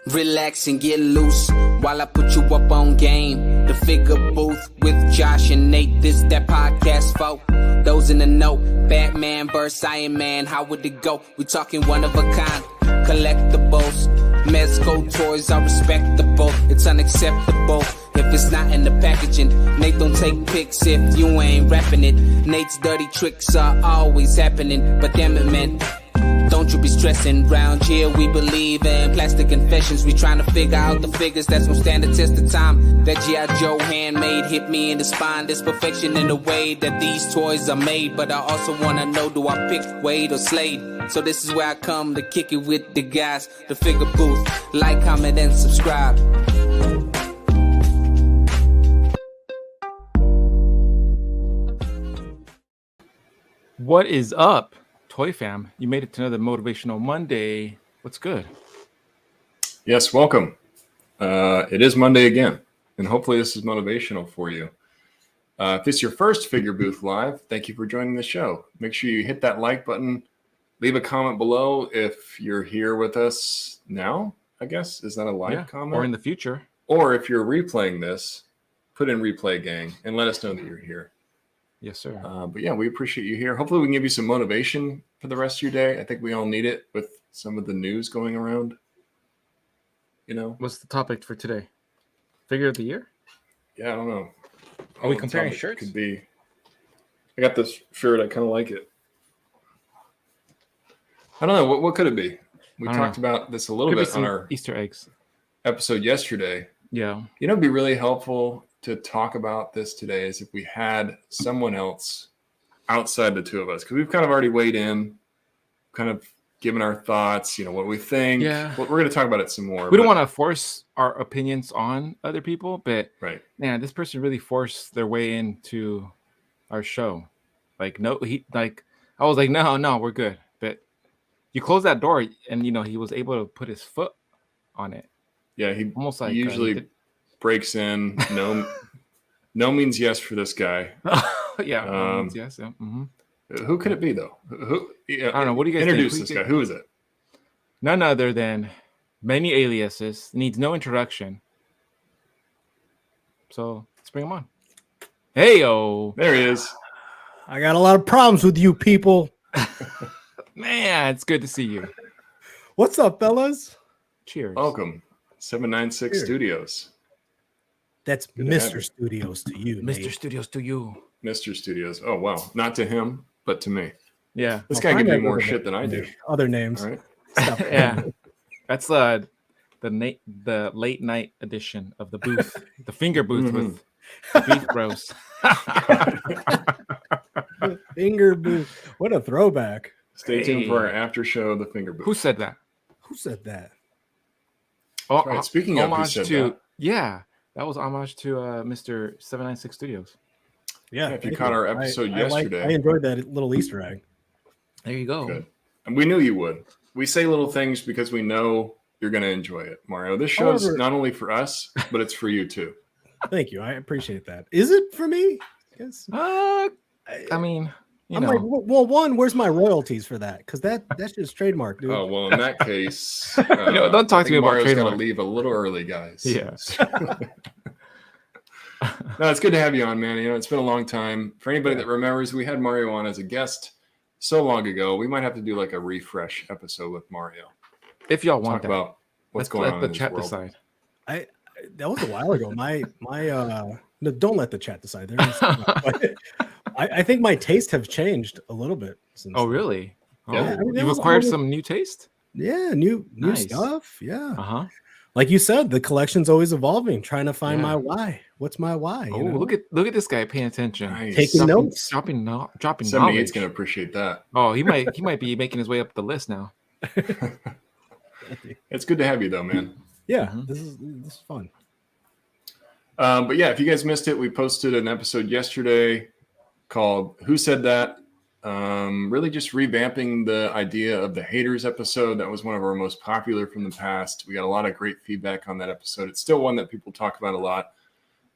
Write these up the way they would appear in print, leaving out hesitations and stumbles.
Relax and get loose while I put you up on game. The Figure Booth with Josh and Nate. This that podcast for those in the know. Batman vs. Iron Man, how would it go? We talking one of a kind, collectibles. Mezco toys are respectable. It's unacceptable if it's not in the packaging. Nate don't take pics if you ain't rapping it. Nate's dirty tricks are always happening. But damn it, man, don't you be stressing. Round here we believe in plastic confessions. We trying to figure out the figures that's gonna stand the test of time. That G.I. Joe handmade hit me in the spine. There's perfection in the way that these toys are made. But I also wanna know, do I pick Wade or Slade? So this is where I come to kick it with the guys. The Figure Booth. Like, comment, and subscribe. What is up, Toy Fam? You made it to another Motivational Monday. What's good? Yes, welcome. It is Monday again, and hopefully this is motivational for you. If this is your first Figure Booth Live, thank you for joining the show. Make sure you hit that like button. Leave a comment below if you're here with us now, I guess. Is that a live comment? Or in the future. Or if you're replaying this, put in replay gang and let us know that you're here. Yes, sir. But yeah, we appreciate you here. Hopefully we can give you some motivation for the rest of your day. I think we all need it with some of the news going around. You know? What's the topic for today? Figure of the year? Yeah, I don't know. Are we comparing shirts? Could be. I got this shirt. I kind of like it. I don't know. What could it be? We talked about this a little bit on our Easter eggs episode yesterday. Yeah. You know, it'd be really helpful to talk about this today is if we had someone else outside the two of us, because we've kind of already weighed in, kind of given our thoughts, you know, what we think. Yeah. We're going to talk about it some more. We don't want to force our opinions on other people, but right. Man, this person really forced their way into our show. Like, no, I was like, no, we're good. But you close that door and, you know, he was able to put his foot on it. Yeah. He almost like he usually breaks in. No means yes for this guy. Yeah. No means yes. Yeah. Mm-hmm. Who could it be though? I don't know. What do you guys introduce think? this guy? Who is it? None other than many aliases. Needs no introduction. So let's bring him on. Hey-o. There he is. I got a lot of problems with you people. Man, it's good to see you. What's up, fellas? Cheers. Welcome. 796 Cheers. Studios. That's Good to have Mr. you. Studios to you, Mr. Nate. Studios to you. Mr. Studios. Oh, wow. Not to him, but to me. Yeah. This I'll guy could find do out more other shit than I do. names. Other names. All right. Stuff. Yeah. That's the late night edition of the booth, the Finger Booth with the Beef Bros. Finger Booth. What a throwback. Stay tuned for our after show, The Finger Booth. Who said that? Who said that? Oh, right. Speaking of who homage said to that. Yeah, that was homage to Mr. 796 Studios. Yeah. If you thank caught our episode yesterday. I enjoyed that little Easter egg. There you go. Good. And we knew you would. We say little things because we know you're going to enjoy it, Mario. This show's However- not only for us, but it's for you too. Thank you. I appreciate that. Is it for me? Yes. I mean, you I'm know. like, well, one, where's my royalties for that? Because that's just trademark, dude. Oh, well, in that case, don't talk to me about Mario's going to trademark. leave a little early, guys. Yeah. No, it's good to have you on, man. You know, it's been a long time. For anybody that remembers, we had Mario on as a guest so long ago. We might have to do like a refresh episode with Mario. If y'all want Talk that. about what's going Let on the in this chat world. decide. That was a while ago. No, don't let the chat decide. But I think my tastes have changed a little bit since. Oh, really? Oh, Yeah, I mean, that you've was acquired almost- some new taste? Yeah, new Nice. stuff. Yeah, Uh-huh. like you said, the collection's always evolving. Trying to find Yeah. my why. What's my why? Oh, look at this guy paying attention. Nice. Taking notes. Dropping 78's knowledge. going to appreciate that. Oh, he might be making his way up the list now. It's good to have you, though, man. Yeah, Mhm. this is fun. But yeah, if you guys missed it, we posted an episode yesterday called Who Said That? Really just revamping the idea of the haters episode. That was one of our most popular from the past. We got a lot of great feedback on that episode. It's still one that people talk about a lot.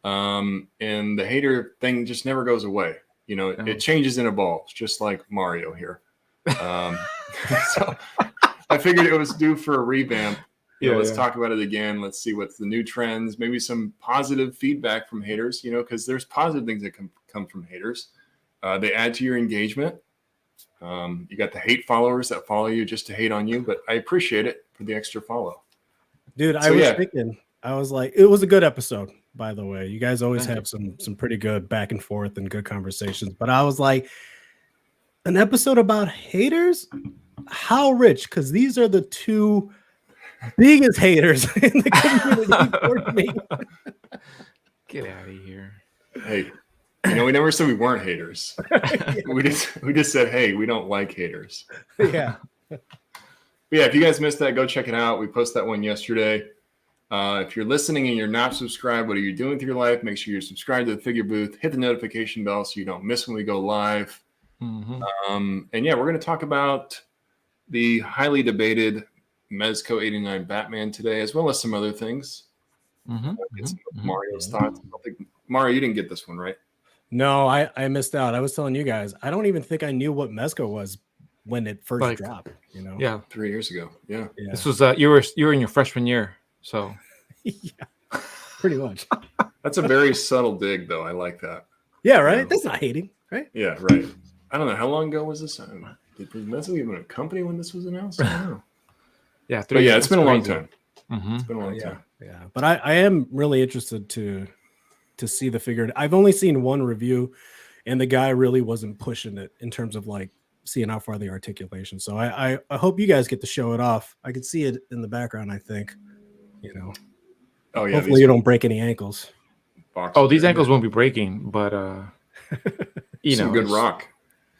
And the hater thing just never goes away. You know, it changes and evolves, just like Mario here. So I figured it was due for a revamp. Let's talk about it again. Let's see what's the new trends, maybe some positive feedback from haters, because there's positive things that come from haters. They add to your engagement. You got the hate followers that follow you just to hate on you, but I appreciate it for the extra follow. Dude, I was thinking, I was like, it was a good episode, by the way. You guys always have some pretty good back and forth and good conversations. But I was like, an episode about haters? How rich? Because these are the two biggest haters in the community for me. Get out of here. Hey, we never said we weren't haters. We just said, hey, we don't like haters. Yeah. But yeah, if you guys missed that, go check it out. We posted that one yesterday. If you're listening and you're not subscribed, what are you doing with your life? Make sure you're subscribed to the Figure Booth. Hit the notification bell so you don't miss when we go live. Mm-hmm. And yeah, we're going to talk about the highly debated Mezco 89 Batman today, as well as some other things. Get some of Mario's thoughts. I think, Mario, you didn't get this one, right? No, I missed out. I was telling you guys, I don't even think I knew what Mezco was when it first dropped. Yeah, 3 years ago. Yeah. This was you were in your freshman year, so yeah, pretty much. That's a very subtle dig, though. I like that. Yeah, right. That's not hating, right? Yeah, right. I don't know how long ago was this. Was Mezco even a company when this was announced? I don't know. Yeah, but yeah, it's been a long time. Mm-hmm. It's been a long time. Yeah. But I am really interested to see the figure. I've only seen one review, and the guy really wasn't pushing it in terms of like seeing how far the articulation. So I hope you guys get to show it off. I could see it in the background. I think, Oh yeah. Hopefully you don't break any ankles. These ankles won't be breaking, but some good rock.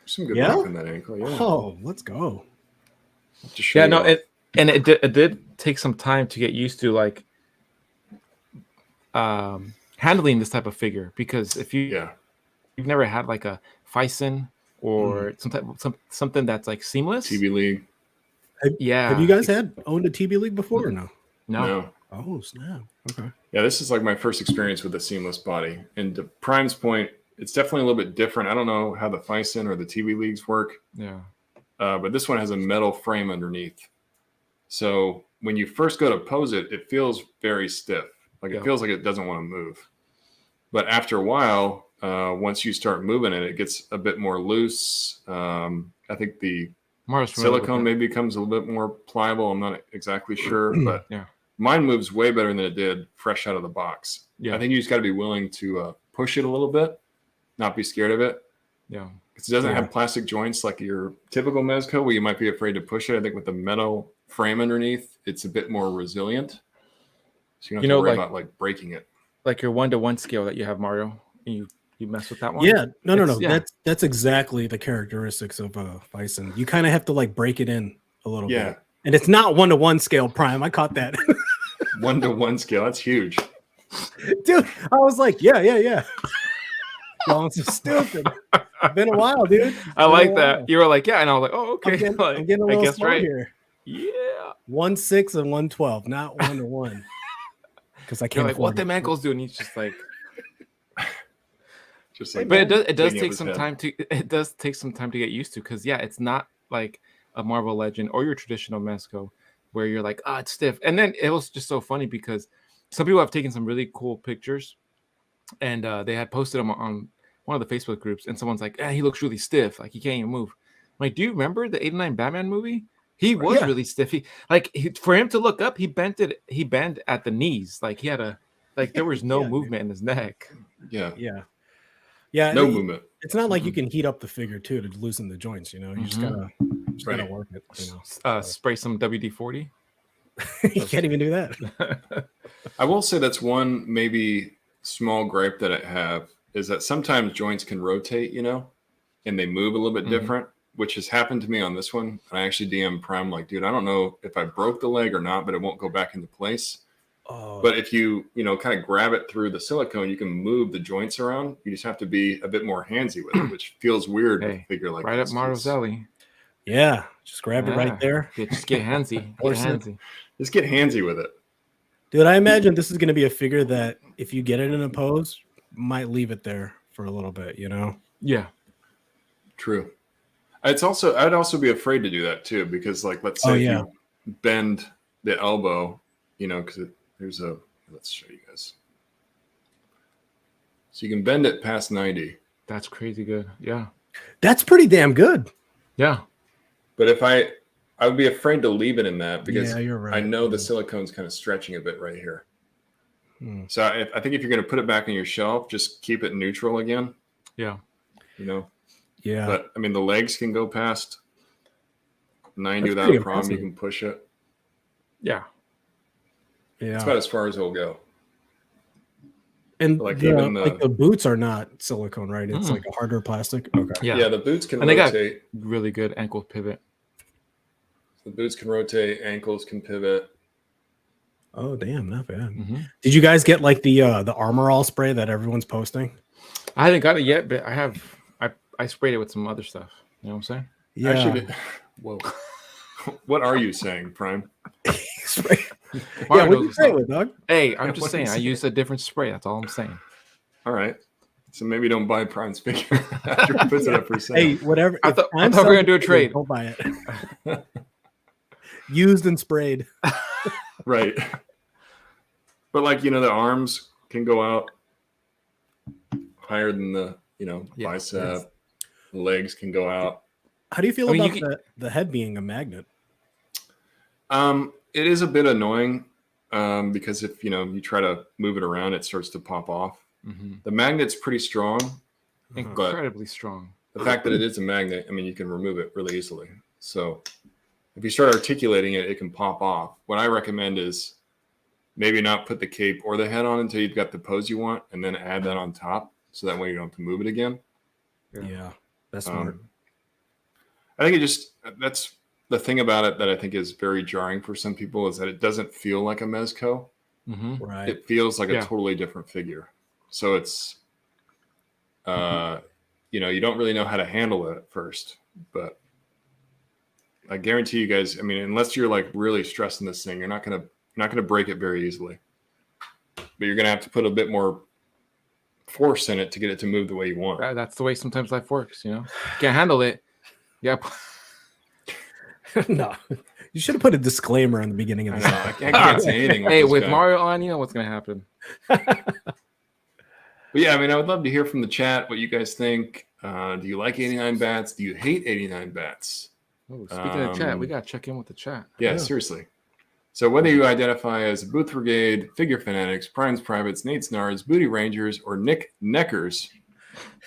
Some good rock in that ankle. Yeah. Oh, let's go. It did take some time to get used to like handling this type of figure, because if you've never had like a Fison or something that's like seamless. TB League. Have you guys owned a TB League before or no? No. Oh snap. Okay. Yeah, this is like my first experience with a seamless body. And to Prime's point, it's definitely a little bit different. I don't know how the Fison or the TB Leagues work. Yeah. But this one has a metal frame underneath. So when you first go to pose it, it feels very stiff. Like it feels like it doesn't want to move. But after a while, once you start moving it, it gets a bit more loose. I think the silicone maybe becomes a little bit more pliable. I'm not exactly sure, but mine moves way better than it did fresh out of the box. Yeah. I think you just got to be willing to push it a little bit, not be scared of it. Yeah. Because it doesn't have plastic joints like your typical Mezco where you might be afraid to push it. I think with the metal frame underneath, it's a bit more resilient. So you don't have to worry about like breaking it. Like your 1-to-1 scale that you have, Mario. You mess with that one? Yeah. No. That's exactly the characteristics of Fison. You kind of have to like break it in a little bit. And it's not 1-to-1 scale, Prime. I caught that. 1-to-1 scale. That's huge. Dude, I was like, yeah. Y'all so stupid. It's been a while, dude. I like that. You were like, yeah, and I was like, oh, okay. I'm getting a little slow here. Yeah. 1.6 and 1.12, not 1-to-1. Because I can't. Like, what them ankles do, and he's just like, but it does take some time to. It does take some time to get used to, because it's not like a Marvel Legend or your traditional Mezco where you're like, it's stiff. And then it was just so funny because some people have taken some really cool pictures, and they had posted them on one of the Facebook groups, and someone's like, he looks really stiff, like he can't even move. I'm like, do you remember the 89 Batman movie? He was really stiff. For him to look up, he bent at the knees. Like he had there was no movement in his neck. Yeah. No movement. It's not like you can heat up the figure too to loosen the joints. You just gotta work it. Spray some WD-40. You can't even do that. I will say that's one maybe small gripe that I have is that sometimes joints can rotate, and they move a little bit different, which has happened to me on this one. I actually DM Prime like, dude, I don't know if I broke the leg or not, but it won't go back into place. But if you kind of grab it through the silicone, you can move the joints around. You just have to be a bit more handsy with it, which feels weird with a figure like right this. Up Mario's alley. Yeah, just grab it right there. Just get handsy. Just get handsy with it. Dude, I imagine this is going to be a figure that if you get it in a pose, might leave it there for a little bit, Yeah. True. I'd also be afraid to do that too, because like, let's say if you bend the elbow you know, because let's show you guys. So you can bend it past 90. That's crazy good. Yeah. That's pretty damn good. Yeah. But if I would be afraid to leave it in that because you're right. I know the silicone's kind of stretching a bit right here. So I think if you're going to put it back on your shelf, just keep it neutral again. Yeah. You know? Yeah. But I mean, the legs can go past 90 That's without pretty a problem. You impressive. can push it. Yeah. Yeah. It's about as far as it'll go. And like the, even the boots are not silicone, right? It's like a harder plastic. Okay. Yeah. The boots can And they got rotate. really good ankle pivot. The boots can rotate. Ankles can pivot. Oh damn, not bad. Mm-hmm. Did you guys get like the Armor All spray that everyone's posting? I haven't got it yet, but I sprayed it with some other stuff. You know what I'm saying? Yeah. Actually, whoa. What are you saying, Prime? Spray. Mario Yeah, what knows you what's say up. with Doug? Hey, I'm just What saying, is I it? used a different spray. That's all I'm saying. All right. So maybe don't buy Prime's figure after he puts it up for sale. Hey, whatever. I if thought I'm we were gonna do a selling it, trade. Don't buy it. Used and sprayed. Right. But like, you know, the arms can go out higher than the, you know, Yeah, bicep. yes. The legs can go out. How do you feel I mean, about you the head being a magnet? It is a bit annoying because if, you know, you try to move it around, it starts to pop off. Mm-hmm. The magnet's pretty strong. Incredibly strong. The fact that it is a magnet, I mean, you can remove it really easily. So if you start articulating it, it can pop off. What I recommend is maybe not put the cape or the head on until you've got the pose you want, and then add that on top. So that way you don't have to move it again. Yeah, that's smart. I think that's the thing about it that I think is very jarring for some people is that it doesn't feel like a Mezco. Mm-hmm. Right. It feels like Yeah. a totally different figure. So it's, you know, you don't really know how to handle it at first, but I guarantee you guys, I mean, unless you're like really stressing this thing, you're not going to break it very easily, but you're going to have to put a bit more force in it to get it to move the way you want. That's the way sometimes life works. You know, can't handle it. Yeah. No, you should have put a disclaimer on the beginning of I the know, I can't say anything. Hey, this with guy. Mario on, you know what's gonna happen. But yeah, I mean, I would love to hear from the chat what you guys think. Do you like 89 bats? Do you hate 89 bats? Oh, speaking of chat, we gotta check in with the chat. Yeah, seriously. So whether you identify as Booth Brigade, Figure Fanatics, Primes Privates, Nate's Nards, Booty Rangers, or Nick Neckers,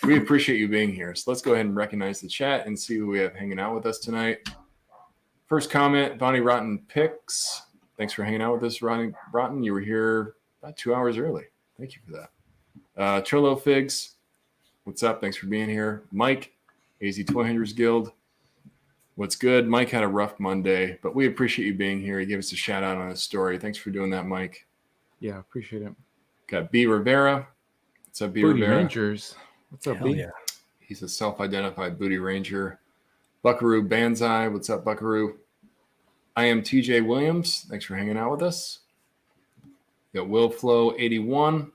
we appreciate you being here. So let's go ahead and recognize the chat and see who we have hanging out with us tonight. First comment, Bonnie Rotten Picks. Thanks for hanging out with us, Rotten. You were here about 2 hours early. Thank you for that. Trillo Figs, what's up? Thanks for being here. Mike, AZ Toy Hunters Guild. What's good? Mike had a rough Monday, but we appreciate you being here. He gave us a shout out on his story. Thanks for doing that, Mike. Yeah, appreciate it. Got B Rivera. What's up, B Booty Rivera? Rangers. What's up, Hell B? yeah. He's a self-identified booty ranger. Buckaroo Banzai. What's up, Buckaroo? I am TJ Williams. Thanks for hanging out with us. Got Will Flow 81.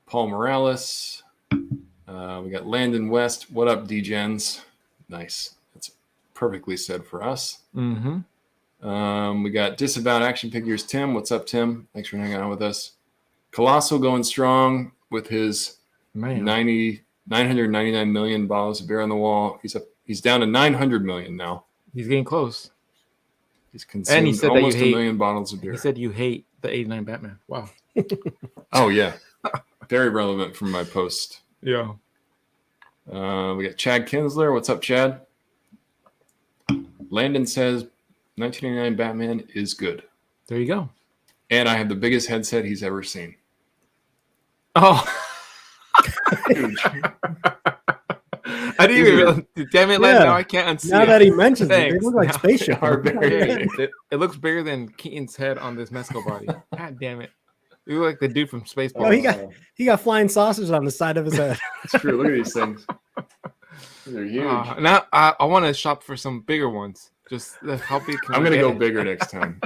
Paul Morales. We got Landon West. What up, D-Gens? Nice. That's perfectly said for us. Mm-hmm. We got Disavowed Action Figures. Tim. What's up, Tim? Thanks for hanging out with us. Colossal going strong with his Man. 999 million bottles of beer on the wall. He's down to 900 million now. He's getting close. He's consumed And he said that almost you a hate- million bottles of beer. He said you hate the 89 Batman. Wow. Oh yeah, very relevant from my post. Yeah. We got Chad Kinsler. What's up, Chad? Landon says 1989 Batman is good, There you go. and I have the biggest headset he's ever seen. Oh. Huge. I didn't even realize. Damn it, Len. Yeah. Now I can't unsee Now it. that he mentions it, they Thanks. look like Now- spaceship. Are very It looks bigger than Keaton's head on this Mezco body. God damn it. You look like the dude from Spaceballs. Oh, he got flying saucers on the side of his head. It's true. Look at these things. They're huge. Now I want to shop for some bigger ones. Just how big can I'm we gonna get go it? bigger next time.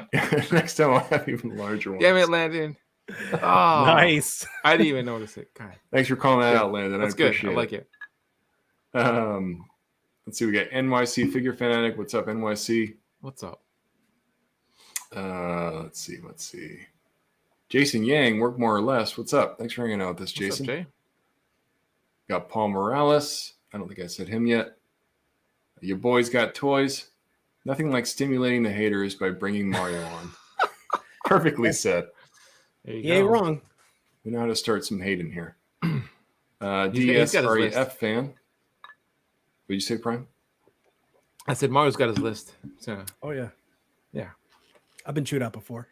Next time I'll have even larger ones. Damn it, Landon. Oh, Nice. I didn't even notice it. God, Thanks for calling that out, Landon. that's I good. appreciate I like it. Let's see. We got NYC Figure Fanatic. What's up, NYC? What's up? Let's see. Jason Yang, work more or less. What's up? Thanks for hanging out with us, Jason. What's up, Jay? Got Paul Morales. I don't think I said him yet. Your boys got toys. Nothing like stimulating the haters by bringing Mario on. Perfectly said. There you You ain't go. wrong. We know how to start some hate in here. He's got his list. DSREF fan. What did you say, Prime? I said Mario's got his list. So Oh yeah. yeah. I've been chewed out before.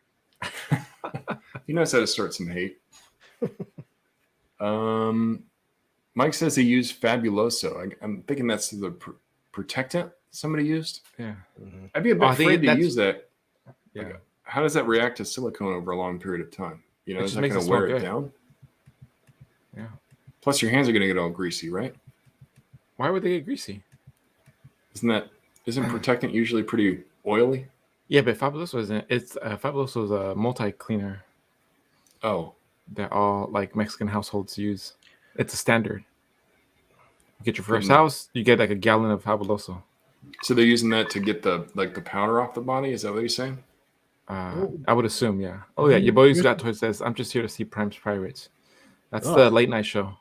He knows how to start some hate. Mike says he used Fabuloso. I'm thinking that's the protectant somebody used. Yeah. I'd be a bit I think afraid to that's- use that. Yeah. Okay. How does that react to silicone over a long period of time? You know, It is just that makes going it to wear smell it good. down? Yeah. Plus, your hands are going to get all greasy, right? Why would they get greasy? Isn't protectant usually pretty oily? Yeah, but Fabuloso isn't. It's Fabuloso is a multi-cleaner Oh, that all like Mexican households use. It's a standard. You get your first Hmm. house, you get like a gallon of Fabuloso. so they're using that to get the powder off the body? Is that what you're saying? I would assume, yeah. Oh yeah, your boy's got toys says, "I'm just here to see Prime's Pirates." That's Oh. the late night show.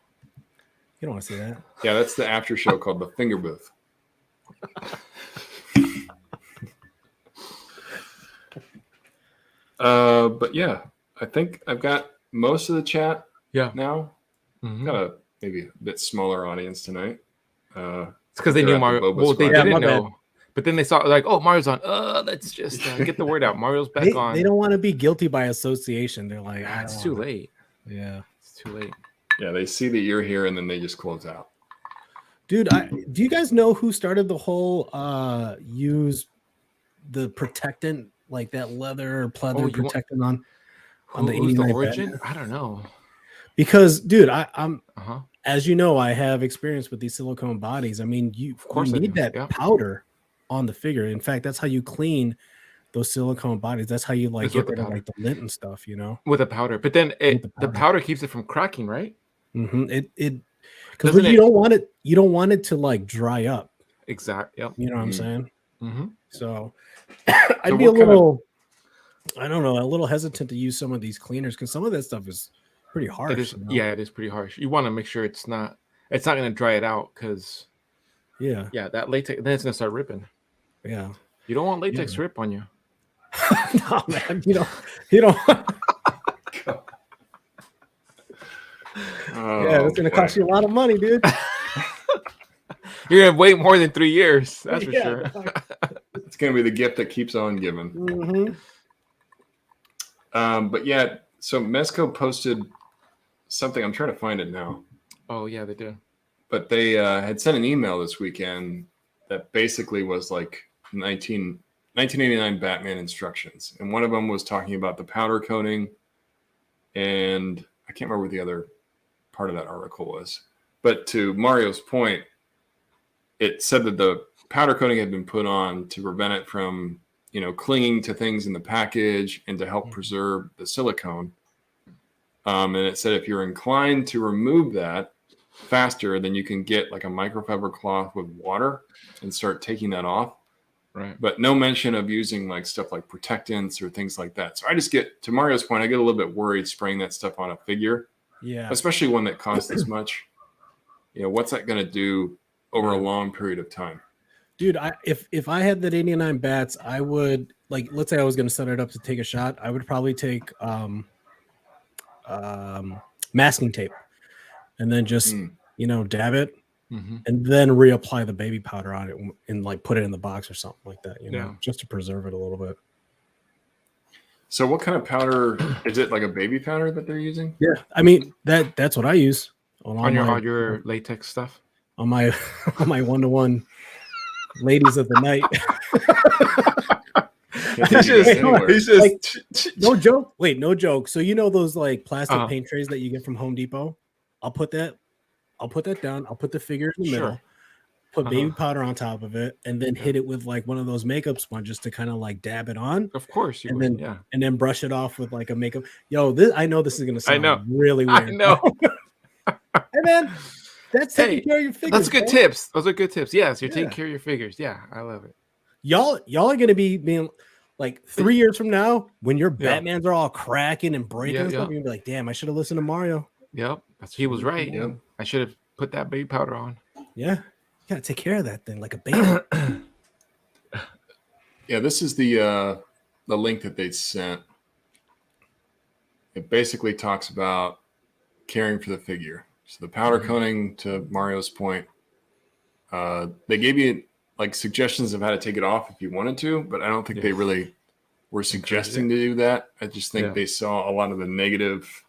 You don't want to see that. Yeah, that's the after show called the Finger Booth. But yeah, I think I've got most of the chat Yeah, now. Mhm. Got a maybe a bit smaller audience tonight. it's because they they're knew at the Mario. Boba Well, they Squad. Yeah, didn't my bad. know, but then they saw like, "Oh, Mario's on. Let's just get the word out. Mario's back on." They don't want to be guilty by association. They're like, I It's don't too wanna- late. Yeah. It's too late. Yeah, they see that you're here and then they just close out. Dude, do you guys know who started the whole use the protectant, like that leather pleather Oh, you want- protectant on the Who's the 89 origin? Batman? I don't know. Because dude, I'm Uh huh. as you know, I have experience with these silicone bodies. I mean, you course I need do, that yeah. powder on the figure. In fact, that's how you clean those silicone bodies. That's how you like Is get with the rid of powder. like the lint and stuff, you know. With a powder, but then With the the powder. powder keeps it from cracking, right? It because Doesn't you it- don't want it, you don't want it to like dry up. Exactly. Yep. You know what I'm Mm. saying? Mm-hmm. So So I'd be a what kind of- little, I don't know, a little hesitant to use some of these cleaners because some of that stuff is pretty harsh. It is. you know? Yeah, it is pretty harsh. You want to make sure it's not going to dry it out because Yeah. that latex then it's going to start ripping. Yeah. You don't want latex to rip on you. No, man. You don't. Oh, Yeah, it's gonna boy. cost you a lot of money, dude. You're going to wait more than 3 years. That's for Yeah. sure. It's going to be the gift that keeps on giving. Mhm. But yeah, so Mezco posted something. I'm trying to find it now. Oh yeah, they do. But they had sent an email this weekend that basically was like 1989 Batman instructions. And one of them was talking about the powder coating. And I can't remember what the other part of that article was. But to Mario's point, it said that the powder coating had been put on to prevent it from, clinging to things in the package and to help preserve the silicone. And it said if you're inclined to remove that faster, then you can get like a microfiber cloth with water and start taking that off. Right. But no mention of using like stuff like protectants or things like that. So I just get, to Mario's point, I get a little bit worried spraying that stuff on a figure, Yeah. especially one that costs this much. What's that going to do over a long period of time? Dude, if I had that 89 bats, I would let's say I was gonna set it up to take a shot, I would probably take masking tape and then just dab it Mm-hmm. and then reapply the baby powder on it and like put it in the box or something like that, Yeah. just to preserve it a little bit. So what kind of powder is it? Like a baby powder that they're using? Yeah, I mean that's what I use on On my your latex stuff. on my 1-to-1 ladies of the night. Can't take you guys anywhere. No joke. Wait, no joke. So those like plastic Uh-huh. paint trays that you get from Home Depot? I'll put that down. I'll put the figure in the Sure. middle, put Uh-huh. baby powder on top of it, and then hit it with like one of those makeup sponges to kind of like dab it on, Of course you and would. then Yeah. and then brush it off with like a makeup. I know this is gonna sound know. really weird. I know. Hey man, that's taking Hey, care of your figures. That's good bro. tips. Those are good tips. Yes, you're taking Yeah. care of your figures. Yeah, I love it. Y'all are gonna be being Like 3 years from now, when your Yeah. Batmans are all cracking and breaking Yeah, and stuff, yeah. you're gonna be like, damn, I should have listened to Mario. Yep. He was right. Yep. I should have put that baby powder on. Yeah. You gotta take care of that thing like a baby. Yeah, this is the link that they sent. It basically talks about caring for the figure. So the powder coating, to Mario's point, they gave you like suggestions of how to take it off if you wanted to, but I don't think they really were suggesting to do that. I just think they saw a lot of the negative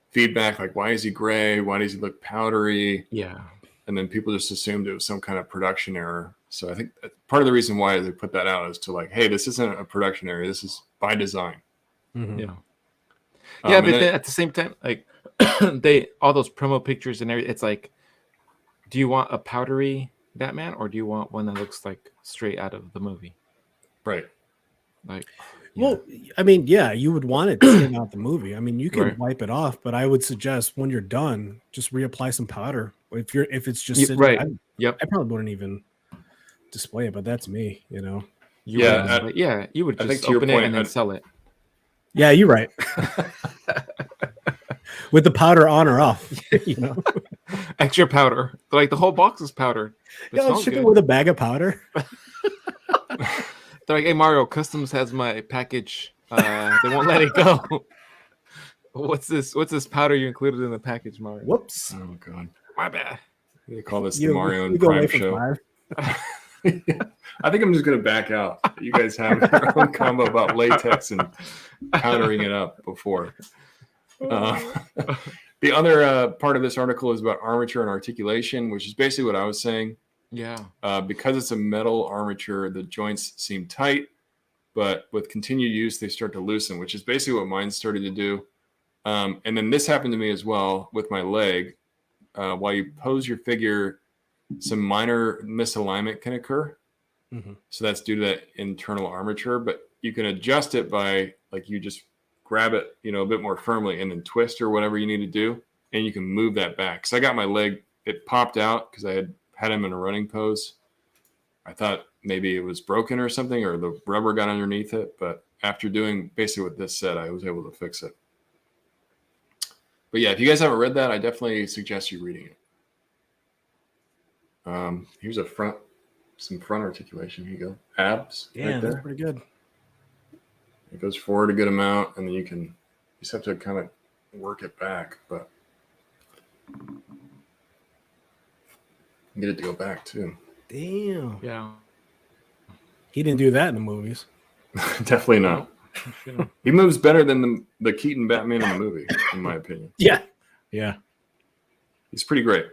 feedback, like why is he gray? Why does he look powdery? Yeah. And then people just assumed it was some kind of production error. So I think part of the reason why they put that out is to like, hey, this isn't a production error. This is by design. Mhm. Yeah. Yeah, but then at the same time, like all those promo pictures and everything, it's like, do you want a powdery Batman or do you want one that looks like straight out of the movie? Right. Like, Well, I mean, yeah, you would want it to out the movie. I mean, you can Right. wipe it off, but I would suggest when you're done, just reapply some powder. If it's just sitting, right. I probably wouldn't even display it, but that's me, you know. You would I think just to your open it point, and then sell it. Yeah, you're right. With the powder on or off, you know. Extra powder. Like the whole box is powdered. It Yeah, smells ship it good. with a bag of powder. They're like, hey Mario, Customs has my package. They won't let it go. What's this powder you included in the package, Mario? Whoops. Oh god. My bad. They call this You- the Mario you and go away Prime from show. 5. I think I'm just gonna back out. You guys have your own combo about latex and powdering it up before. The other part of this article is about armature and articulation, which is basically what I was saying. Yeah. Because it's a metal armature, the joints seem tight, but with continued use, they start to loosen, which is basically what mine started to do. And then this happened to me as well with my leg. While you pose your figure, some minor misalignment can occur. Mhm. So that's due to that internal armature, but you can adjust it by like you just grab it, a bit more firmly and then twist or whatever you need to do. And you can move that back. So I got my leg, it popped out because I had him in a running pose. I thought maybe it was broken or something, or the rubber got underneath it. But after doing basically what this said, I was able to fix it. But yeah, if you guys haven't read that, I definitely suggest you reading it. Here's some front articulation. Here you go. Abs. Yeah, right that's there. pretty good. It goes forward a good amount, and then you just have to kind of work it back, but get it to go back too. Damn. Yeah. He didn't do that in the movies. Definitely not. He moves better than the Keaton Batman in the movie, in my opinion. Yeah. Yeah. He's pretty great.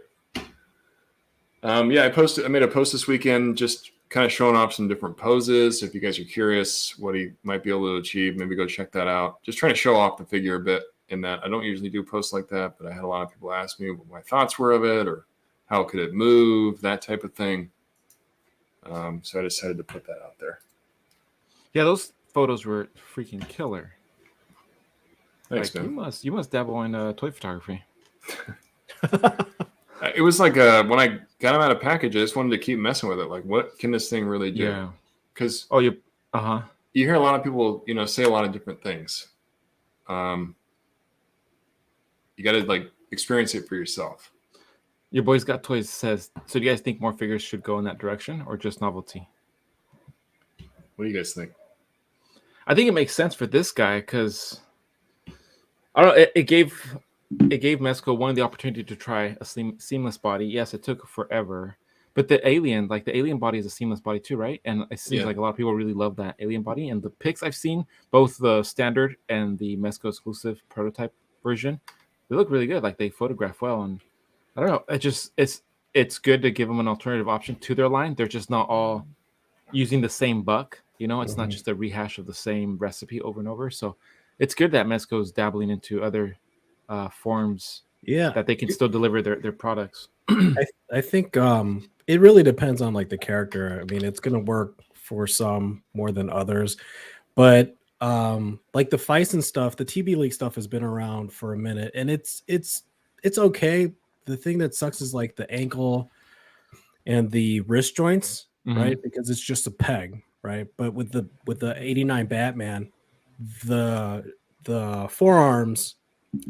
I made a post this weekend just kind of showing off some different poses. If you guys are curious what he might be able to achieve, maybe go check that out. Just trying to show off the figure a bit in that. I don't usually do posts like that, but I had a lot of people ask me what my thoughts were of it or how could it move, that type of thing. So I decided to put that out there. Yeah, those photos were freaking killer. Thanks, like, man. You must dabble in toy photography. It was like when I got him out of package, I just wanted to keep messing with it. Like, what can this thing really do? Yeah. Because you hear a lot of people, say a lot of different things. You got to like experience it for yourself. Your Boys Got Toys says, so do you guys think more figures should go in that direction or just novelty? What do you guys think? I think it makes sense for this guy because I don't know. It gave Mezco one the opportunity to try a seamless body. Yes, it took forever, but the alien body is a seamless body too, right? And it seems like a lot of people really love that alien body. And the pics I've seen, both the standard and the Mezco exclusive prototype version, they look really good. Like they photograph well, and I don't know. It's good to give them an alternative option to their line. They're just not all using the same buck. It's not just a rehash of the same recipe over and over. So it's good that Mezco is dabbling into other forms that they can still deliver their products. I think it really depends on like the character. I mean, it's gonna work for some more than others, but like the Feist and stuff, the TB League stuff has been around for a minute, and it's okay. The thing that sucks is like the ankle and the wrist joints, right? Because it's just a peg, right? But with the 89 Batman, the forearms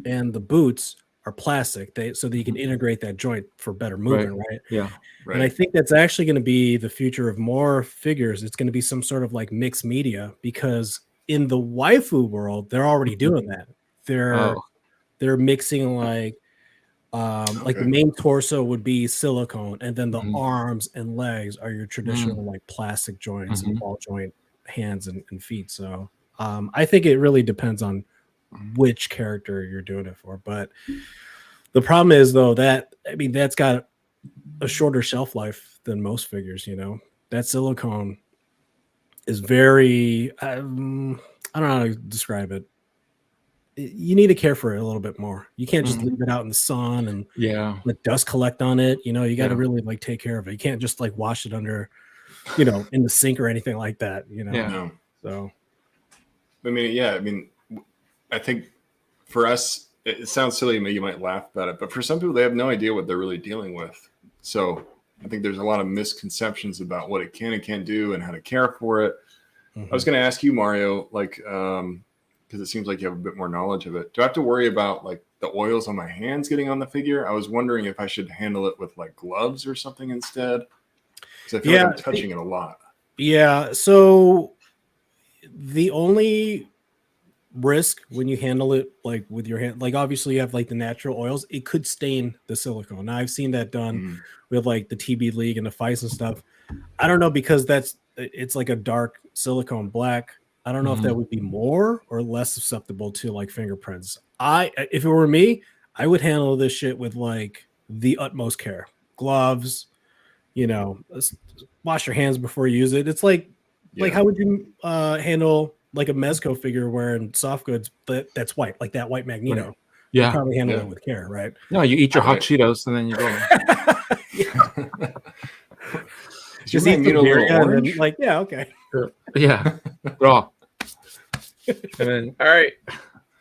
and the boots are plastic, so that you can integrate that joint for better movement, right? Yeah. Right. And I think that's actually going to be the future of more figures. It's going to be some sort of like mixed media, because in the waifu world, they're already doing that. They're mixing like the main torso would be silicone, and then the arms and legs are your traditional like plastic joints and ball joint hands and feet. So I think it really depends on which character you're doing it for. But the problem is, though, that that's got a shorter shelf life than most figures. That silicone is very I don't know how to describe it. You need to care for it a little bit more. You can't just leave it out in the sun and let dust collect on it. You got to really like take care of it. You can't just like wash it under, in the sink or anything like that. No. So, I think for us, it sounds silly. You might laugh about it, but for some people, they have no idea what they're really dealing with. So I think there's a lot of misconceptions about what it can and can't do and how to care for it. I was going to ask you, Mario, like, because it seems like you have a bit more knowledge of it. Do I have to worry about like the oils on my hands getting on the figure? I was wondering if I should handle it with like gloves or something instead, because I feel like I'm touching it a lot. Yeah. So the only risk when you handle it like with your hand, like obviously you have like the natural oils, it could stain the silicone. Now I've seen that done with like the TB League and the Feist and stuff. I don't know, because it's like a dark silicone black. I don't know if that would be more or less susceptible to like fingerprints. If it were me, I would handle this shit with like the utmost care. Gloves, wash your hands before you use it. It's like how would you handle like a Mezco figure wearing soft goods that's white, like that white Magneto? Right. Yeah. You probably handle it with care, right? No, you eat your hot Cheetos and then you go. Just eat the beer and then, like, yeah, okay. Yeah. Raw. And then, all right.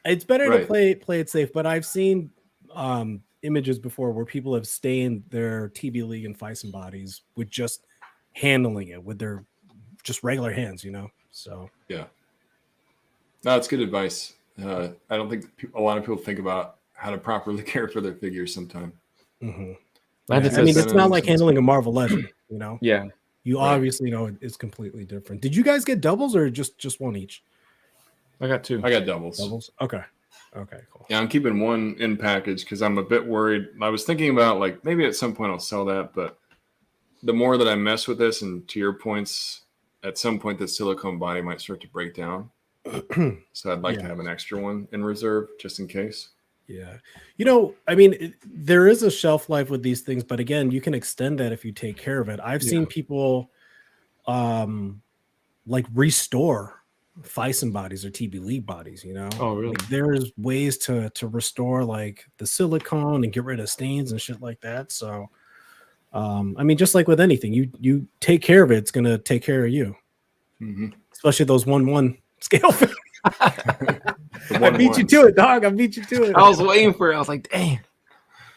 It's better to play it safe, but I've seen images before where people have stained their TB League and Feist bodies with just handling it with their just regular hands, So yeah, no, it's good advice. I don't think a lot of people think about how to properly care for their figures sometimes. It's not like handling a Marvel Legend, Yeah. You obviously know it's completely different. Did you guys get doubles or just one each? I got two. I got doubles. Doubles? Okay, cool. Yeah, I'm keeping one in package because I'm a bit worried. I was thinking about like maybe at some point I'll sell that, but the more that I mess with this, and to your points, at some point the silicone body might start to break down. So I'd like to have an extra one in reserve just in case. Yeah. There is a shelf life with these things, but again, you can extend that if you take care of it. I've seen people like restore Feist bodies or TB League bodies, Oh, really? Like, there's ways to restore like the silicone and get rid of stains and shit like that. So just like with anything, you take care of it, it's gonna take care of you. Especially those 1/1 scale. I beat you to it, dog. I beat you to it. I was waiting for it. I was like, dang,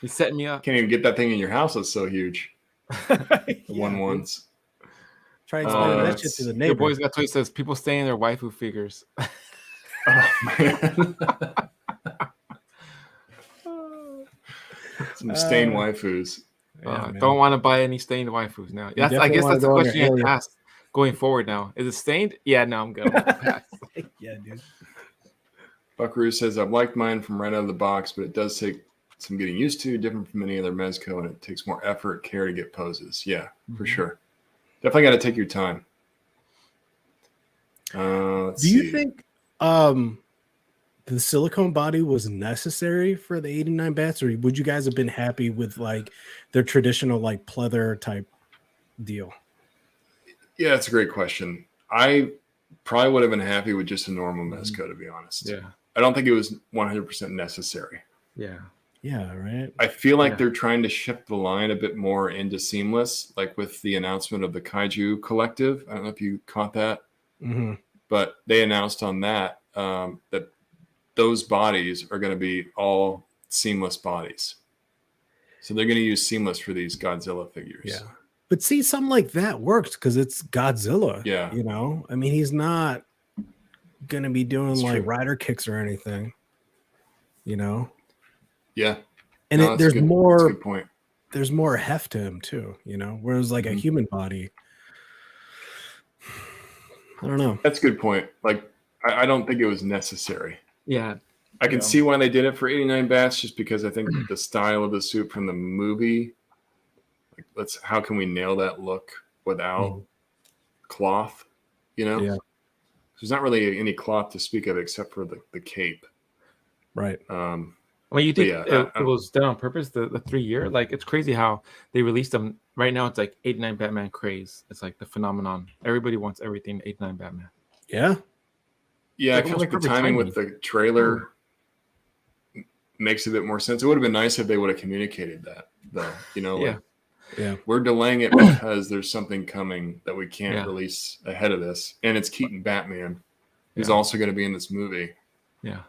he's setting me up. Can't even get that thing in your house. It's so huge. The 1/1s. Try explaining that shit to the neighbor. Your boys got tweet says people staying their waifu figures. Oh man. Some stained waifus. Don't want to buy any stained waifus now. I guess that's the question you have to ask going forward now. Is it stained? Yeah, no, I'm good. Yeah, dude. Buckaroo says, I've liked mine from right out of the box, but it does take some getting used to, different from any other Mezco, and it takes more effort, care to get poses. Yeah, for sure. Definitely got to take your time. Do you think the silicone body was necessary for the 89 bats, or would you guys have been happy with like their traditional like pleather type deal? Yeah, that's a great question. I probably would have been happy with just a normal Mezco, to be honest. Yeah. I don't think it was 100% necessary. Yeah. Yeah, right. I feel like they're trying to shift the line a bit more into seamless, like with the announcement of the Kaiju Collective. I don't know if you caught that, but they announced on that that those bodies are going to be all seamless bodies. So they're going to use seamless for these Godzilla figures. Yeah. But see, something like that works because it's Godzilla. Yeah. You know, I mean, he's not gonna be doing That's like true. rider kicks or anything. You know, Yeah. and No, that's there's good. That's a more. good point. There's more heft to him too. You know, whereas like a human body, I don't know. That's a good point. Like, I don't think it was necessary. Yeah. I can see why they did it for 89 bats, just because I think the style of the suit from the movie, like, how can we nail that look without cloth? You know, Yeah. There's not really any cloth to speak of except for the cape. Right. I mean, you think yeah, it was done on purpose? The 3 year, like, it's crazy how they released them right now. It's like 89 Batman craze. It's like the phenomenon. Everybody wants everything 89 Batman. Yeah. Yeah, Like I feel almost like the perfect timing timing. with the trailer makes a bit more sense. It would have been nice if they would have communicated that, though. You know, Yeah. like, Yeah. we're delaying it because there's something coming that we can't Yeah. release ahead of this, and it's Keaton Batman, who's Yeah. also going to be in this movie. Yeah.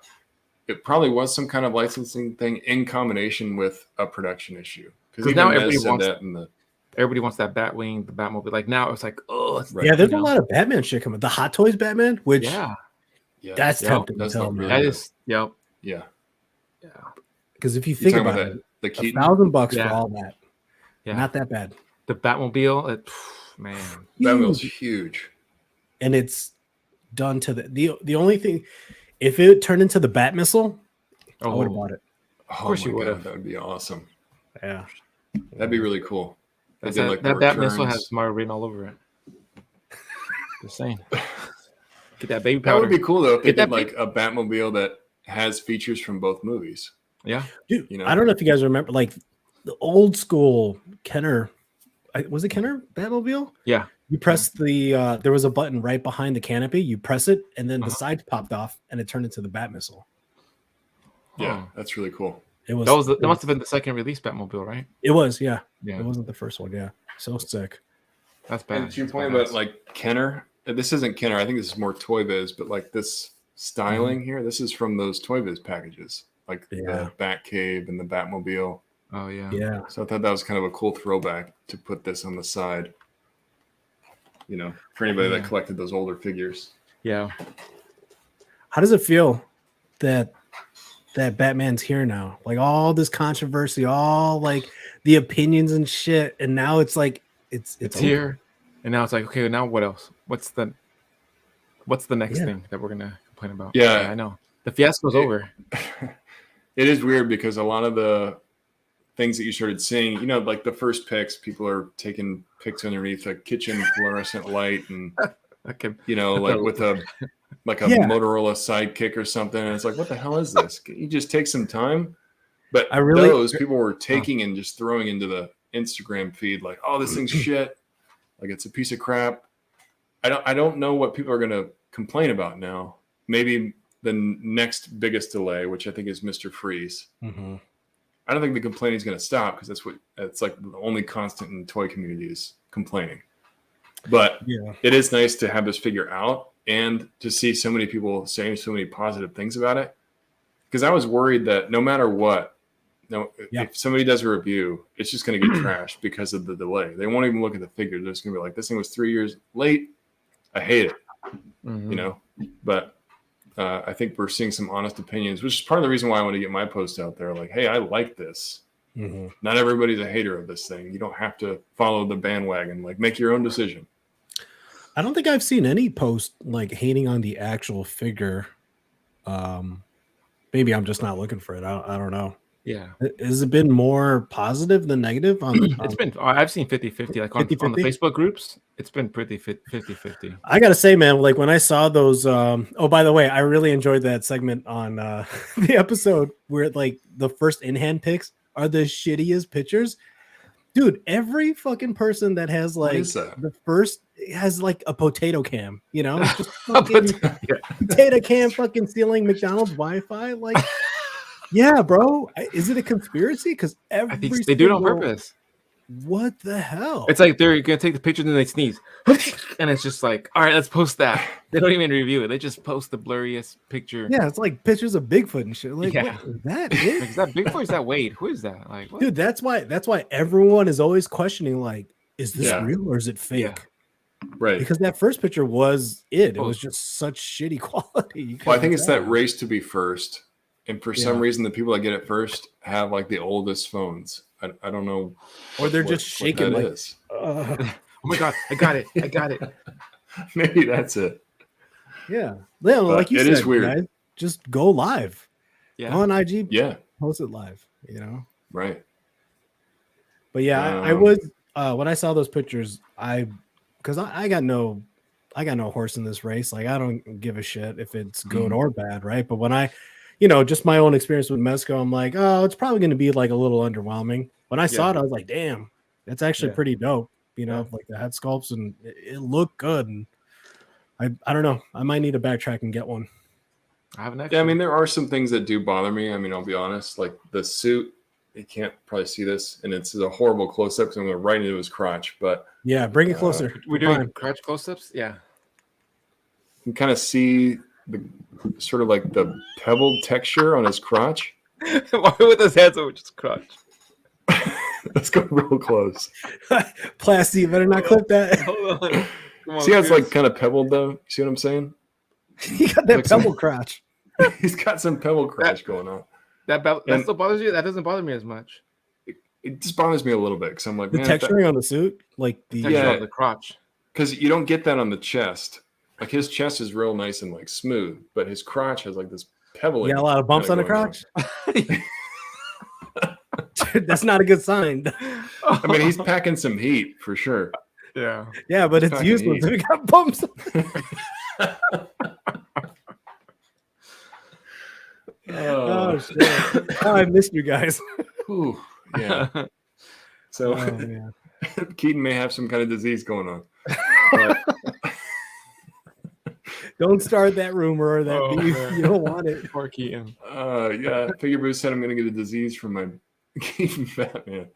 It probably was some kind of licensing thing in combination with a production issue. Because now now everybody said wants- that in the Everybody wants that Batwing, the Batmobile. Like now it's like, oh, it's Right. Yeah, there's you a know? lot of Batman shit coming. The Hot Toys Batman, which Yeah. yeah, that's Yeah, tempting to does tell, look man. really That good. is, yep. yeah. Yeah. Because if you You think talking about about it, the Keaton? $1,000 Yeah. for all that, Yeah. not that bad. The Batmobile, man. Batmobile's Huge. huge. And it's done to the only thing. If it turned into the Bat Missile, I would have Oh, Oh bought it. of course you would've. That would be awesome. Yeah. That'd be really cool. They that's did, that, like, that the Bat missile returns. has Mario written all over it. Just saying. Get that baby That powder. would be cool though if they Get that did like a Batmobile that has features from both movies. Yeah. Dude, You know? I don't know if you guys remember, like the old school Kenner. Was it Kenner Batmobile? Yeah. You press the there was a button right behind the canopy. You press it, and then the Uh-huh. sides popped off, and it turned into the Bat Missile. Yeah, Oh. that's really cool. It was. That must have been the second release Batmobile, right? It was. Yeah. Yeah. It wasn't the first one. Yeah. So sick. That's bad. And to your That's point badass. about like Kenner, this isn't Kenner. I think this is more Toy Biz, but like this styling here, this is from those Toy Biz packages, like Yeah. the Batcave and the Batmobile. Oh yeah. Yeah. So I thought that was kind of a cool throwback to put this on the side. You know, for anybody Yeah. that collected those older figures. Yeah. How does it feel that Batman's here now? Like all this controversy, all like the opinions and shit, and now it's like it's It's over. here. And now it's like, okay, now what else? What's the next Yeah. thing that we're gonna complain about? Yeah. I know. The fiasco's over. It is weird because a lot of the things that you started seeing, you know, like the first pics, people are taking pics underneath a kitchen fluorescent light and, Okay. you know, like with a Yeah. Motorola Sidekick or something. And it's like, what the hell is this? Can you just take some time? But I really- those people were taking and just throwing into the Instagram feed like, oh, this thing's shit. Like it's a piece of crap. I don't know what people are going to complain about now. Maybe the next biggest delay, which I think is Mr. Freeze. Mhm. I don't think the complaining is going to stop because it's like the only constant in the toy community is complaining. But Yeah. it is nice to have this figure out and to see so many people saying so many positive things about it. Because I was worried that no matter what, Yeah. if somebody does a review, it's just going to get trashed because of the delay. They won't even look at the figure. They're just going to be like, this thing was 3 years late. I hate it, Mhm. you know? But I think we're seeing some honest opinions, which is part of the reason why I want to get my post out there. Like, hey, I like this. Mhm. Not everybody's a hater of this thing. You don't have to follow the bandwagon. Like, make your own decision. I don't think I've seen any post like hating on the actual figure. Maybe I'm just not looking for it. I don't know. Yeah. Has it been more positive than negative on It's been I've seen 50-50. Like on the 50-50? Facebook groups, it's been pretty 50-50. I gotta say, man, like when I saw those oh, by the way, I really enjoyed that segment on the episode where like the first in-hand picks are the shittiest pictures. Dude, every fucking person that has What like is that? the first has like a potato cam, you know, just fucking Yeah. potato cam fucking stealing McDonald's Wi-Fi. Like, yeah, bro. Is it a conspiracy? Because I think they do it on purpose. What the hell? It's like they're gonna take the picture and then they sneeze, and it's just like, all right, let's post that. They don't even review it; they just post the blurriest picture. yeah, it's like pictures of Bigfoot and shit. Like, Yeah. what, is that Like, it? is that Bigfoot? Is that Wade? Who is that? Like, what? Dude, that's why everyone is always questioning, like, is this Yeah. real or is it fake? Yeah. Right. Because that first picture was it. It Oh. was just such shitty quality. You Well, I couldn't think it's tell. that race to be first. And for some Yeah. reason, the people that get it first have like the oldest phones. I don't know. Or they're what- just what shaking that like, is. Oh my god, I got it. I got it. Maybe that's it. yeah. Yeah, well, like you it said, is weird. guys, just go live. Yeah. Go on IG, Yeah. post it live, Right. But yeah, I was when I saw those pictures, because I got no horse in this race. Like I don't give a shit if it's good or bad, right? But when I, just my own experience with Mezco, I'm like, oh, it's probably going to be like a little underwhelming. When I saw it, I was like, damn, that's actually pretty dope. Like the head sculpts and it looked good. And I don't know, I might need to backtrack and get one. I haven't actually. Yeah, I mean, there are some things that do bother me. I mean, I'll be honest, like the suit, you can't probably see this, and it's a horrible close up because I'm going right into his crotch. But Yeah, bring it closer. we're doing crotch close-ups. Yeah. you can kind of see the sort of like the pebbled texture on his crotch. Why with his hands over just crotch? Let's go real close. Plasty, you better not clip that. Hold on. Come on, See how it's Chris. like kind of pebbled though? See what I'm saying? He got that Like some- pebble crotch. He's got some pebble crotch going on. that and- still bothers you? That doesn't bother me as much. It just bothers me a little bit because I'm like, The man, texturing on the suit, like the Texture Yeah. of the crotch. because you don't get that on the chest. Like his chest is real nice and like smooth, but his crotch has like this pebbling. you got a lot of bumps on kinda the going crotch. That's not a good sign. I mean, he's packing some heat for sure. Yeah. Yeah, but it's Fucking useless heat. if you got bumps. Oh shit! Oh, I missed you guys. Whew. Yeah. So Oh, man. Keaton may have some kind of disease going on. But, Don't start that rumor or that Oh, beef. man. You don't want it. Poor Keaton. yeah, Figure Boo said I'm going to get a disease from my Keaton Batman.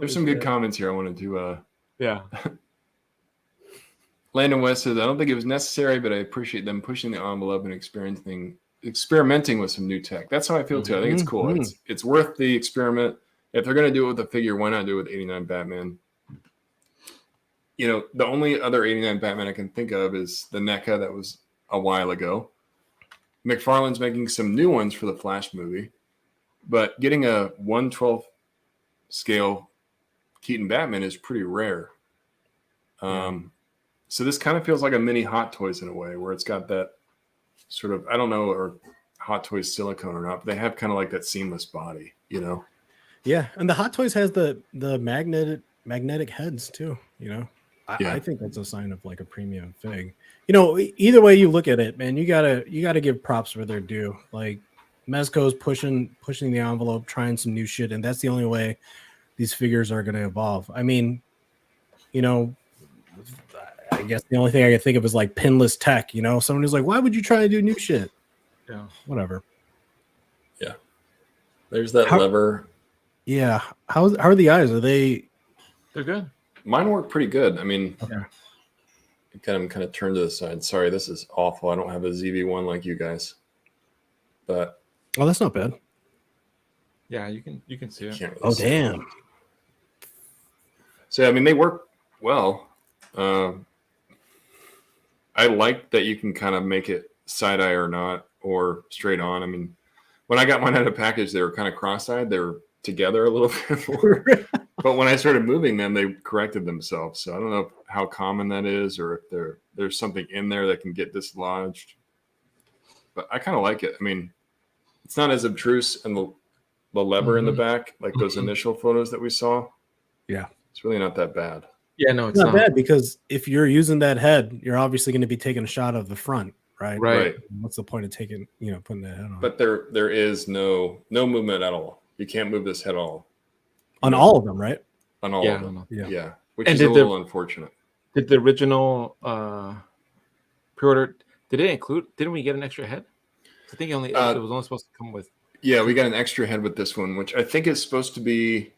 There's some good comments here I wanted to. Yeah. Landon West says, I don't think it was necessary, but I appreciate them pushing the envelope and experimenting with some new tech. That's how I feel too. I think it's cool. Mhm. It's worth the experiment. If they're going to do it with a figure, why not do it with 89 Batman? The only other 89 Batman I can think of is the NECA that was a while ago. McFarlane's making some new ones for the Flash movie, but getting a 1/12 scale Keaton Batman is pretty rare. So this kind of feels like a mini Hot Toys in a way, where it's got that sort of, I don't know, or Hot Toys silicone or not, but they have kind of like that seamless body, Yeah, and the Hot Toys has the magnetic heads too. Yeah. I think that's a sign of like a premium fig. Either way you look at it, man, you gotta give props where they're due. Like Mezco's pushing the envelope, trying some new shit, and that's the only way these figures are gonna evolve. I mean, I guess the only thing I can think of is like pinless tech. Someone who's like, why would you try to do new shit? Yeah. Whatever. There's that How- lever. Yeah. How are the eyes? Are they? They're good. Mine work pretty good. I mean, Okay. I'm kind of turned to the side. Sorry, this is awful. I don't have a ZV1 like you guys, but Oh, that's not bad. Yeah, you can see I it. can't really Oh, see. damn. So I mean, they work well. I like that you can kind of make it side eye or not, or straight on. I mean, when I got mine out of package, they were kind of cross-eyed. They were together a little bit more. But when I started moving them, they corrected themselves. So I don't know how common that is, or if there's something in there that can get dislodged. But I kind of like it. I mean, it's not as obtrusive, and the lever in the back, like those initial photos that we saw. Yeah. It's really not that bad. Yeah, no, It's not bad because if you're using that head, you're obviously going to be taking a shot of the front, right? Right. What's the point of taking, putting that head on? But there is no movement at all. You can't move this head at all on all of them, right? on all Yeah. of them. Yeah. Yeah, which And is a did little unfortunate. Did the original pre-order? Didn't we get an extra head? I think it was only supposed to come with. Yeah, we got an extra head with this one, which I think is supposed to be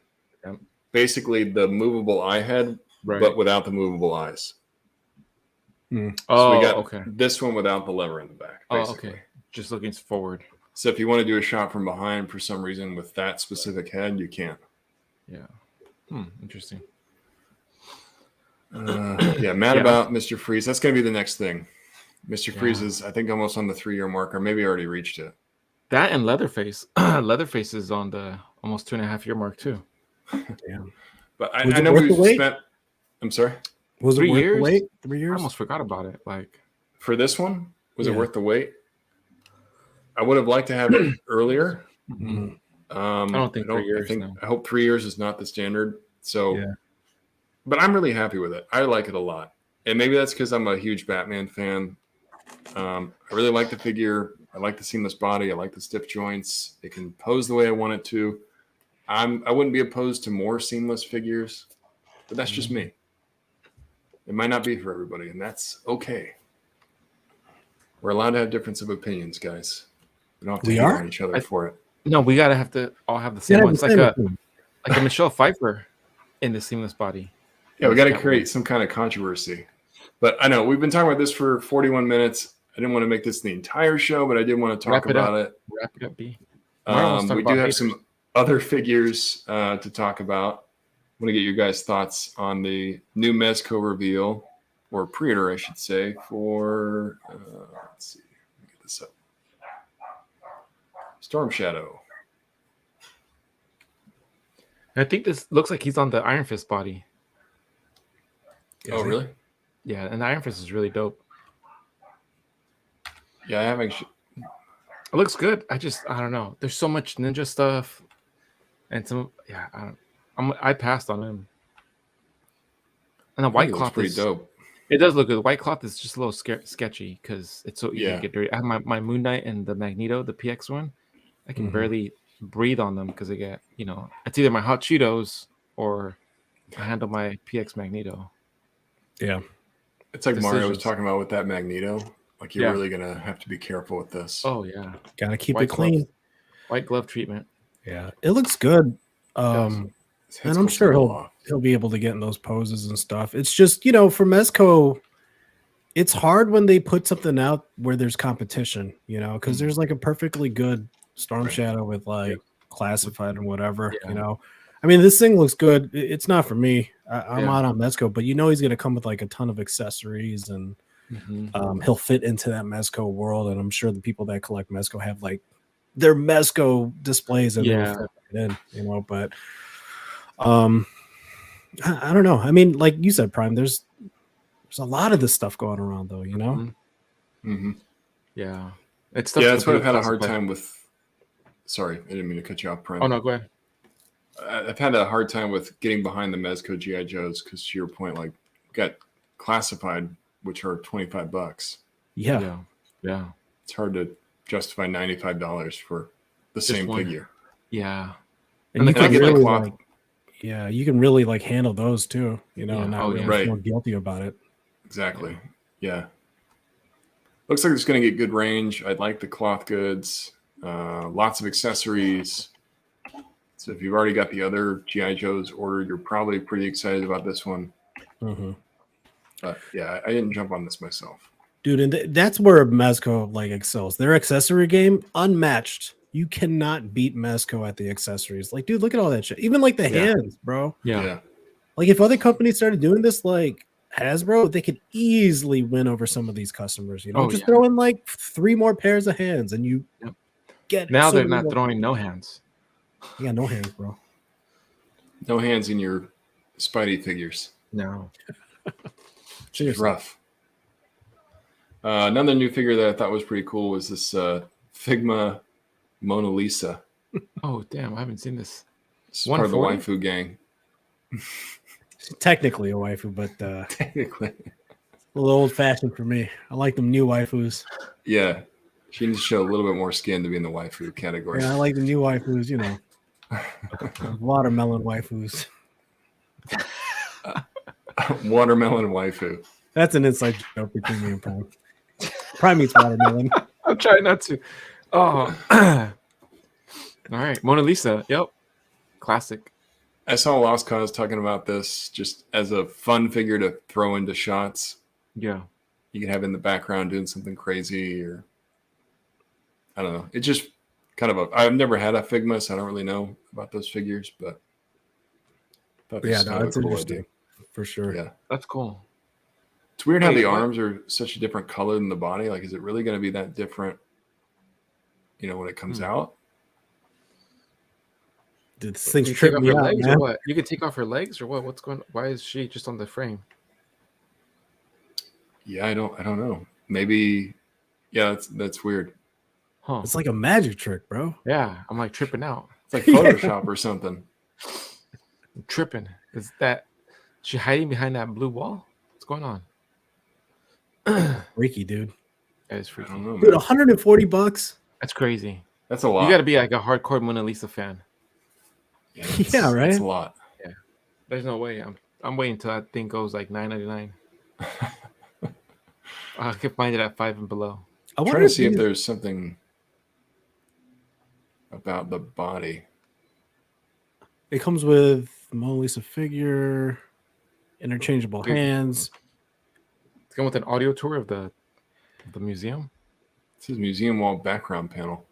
Yep. basically the movable eye head, Right. but without the movable eyes. Oh, So we got okay. this one without the lever in the back. Oh, Basically. okay. Just looking forward. So if you want to do a shot from behind for some reason with that specific head, you can't. Yeah. Interesting. Yeah, mad about Mr. Freeze. That's going to be the next thing. Mr. Freeze is, I think, almost on the 3-year mark, or maybe already reached it. That and Leatherface. Leatherface is on the almost 2.5-year mark too. Yeah. But I know we've spent. I'm sorry. Was 3 it worth years? the wait? 3 I years? almost forgot about it. Like For this one, was it Yeah. worth the wait? I would have liked to have it earlier. Mhm. I don't think 3 years. I hope 3 years is not the standard. So, Yeah. but I'm really happy with it. I like it a lot, and maybe that's because I'm a huge Batman fan. I really like the figure. I like the seamless body. I like the stiff joints. It can pose the way I want it to. I wouldn't be opposed to more seamless figures, but that's just me. It might not be for everybody, and that's okay. We're allowed to have difference of opinions, guys. We don't have to hate on each other for it. No, we gotta have to all have the same one. It's like a Michelle Pfeiffer in the seamless body. Yeah, we got to create some kind of controversy. But I know we've been talking about this for 41 minutes. I didn't want to make this the entire show, but I did want to talk about it. Wrap it up, B. We do have some other figures to talk about. I want to get your guys' thoughts on the new Mezco reveal, or pre-order, I should say, for, let's see, let me get this up. Storm Shadow. I think this looks like he's on the Iron Fist body. Oh, really? Yeah, and the Iron Fist is really dope. Yeah, I haven't. It looks good. I don't know. There's so much ninja stuff, and some. Yeah, I passed on him. And the white cloth pretty dope. It does look good. The white cloth is just a little sketchy because it's so easy to Yeah. get dirty. I have my Moon Knight and the Magneto, the PX one. I can barely breathe on them because they get, it's either my hot Cheetos or I handle my PX Magneto. Yeah. It's like Mario was talking about with that Magneto. Like you're really going to have to be careful with this. Oh, yeah. Gotta keep White it clean. White glove treatment. Yeah. It looks good. And I'm sure he'll be able to get in those poses and stuff. It's just, for Mezco, it's hard when they put something out where there's competition, because there's like a perfectly good Storm Shadow with like classified and whatever, I mean, this thing looks good. It's not for me. I'm out on Mezco, but he's going to come with like a ton of accessories and he'll fit into that Mezco world. And I'm sure the people that collect Mezco have like their Mezco displays and they'll fit it in, but I don't know. I mean, like you said, Prime, there's a lot of this stuff going around though, Yeah. It's tough. Yeah, that's what I've had a hard time with. Sorry, I didn't mean to cut you off, Prime. Oh, no, go ahead. I've had a hard time with getting behind the Mezco G.I. Joes because, to your point, like, got classified, which are $25. Yeah. It's hard to justify $95 for the same figure. Yeah. And you can really you can really like handle those too, and not really feel guilty about it. Exactly. Yeah. Looks like it's going to get good range. I'd like the cloth goods, lots of accessories. So if you've already got the other G.I. Joes ordered, you're probably pretty excited about this one. But yeah, I didn't jump on this myself. Dude, and that's where Mezco like excels. Their accessory game, unmatched. You cannot beat Mezco at the accessories. Like, dude, look at all that shit. Even like the hands, bro. Yeah. Like if other companies started doing this, like Hasbro, they could easily win over some of these customers. Just throw in like 3 more pairs of hands, and you get. Now they're not throwing no hands. Yeah, no hands, bro. No hands in your Spidey figures. No. It's rough. Another new figure that I thought was pretty cool was this Figma Mona Lisa. Oh, damn. I haven't seen this. It's part of the waifu gang. Technically a waifu, but technically a little old-fashioned for me. I like them new waifus. Yeah. She needs to show a little bit more skin to be in the waifu category. Yeah, I like the new waifus, Watermelon waifus. Watermelon waifu. That's an inside joke between me and Prime. Prime eats watermelon. I'm trying not to. Oh. All right. Mona Lisa. Yep. Classic. I saw Lost Cause talking about this just as a fun figure to throw into shots. Yeah. You can have in the background doing something crazy, or I don't know. It's just kind of I've never had a Figma, so I don't really know about those figures, but That'd be Yeah, kind no, of a it's cool interesting idea. for sure. Yeah. That's cool. It's weird how Wait, the what? arms are such a different color than the body. Like, is it really going to be that different, when it comes out? Dude, this thing's You take tripping off me her out, legs man. or what? You can take off her legs or what? What's going? Why is she just on the frame? Yeah, I don't know. Maybe, yeah, that's weird. Huh? It's like a magic trick, bro. Yeah, I'm like tripping out. It's like Photoshop or something. I'm tripping. Is that she hiding behind that blue wall? What's going on? Freaky, dude. That is I freaky. don't know, Dude, man. $140. That's crazy. That's a lot. You got to be like a hardcore Mona Lisa fan. Yeah, Yeah, right? That's a lot. There's no way. I'm waiting until that thing goes like $9.99. I can find it at $5 and below. I I'm wonder trying to see if these- there's something about the body. It comes with Mona Lisa figure, interchangeable Dude. hands. It's going with an audio tour of the museum. This is museum wall background panel.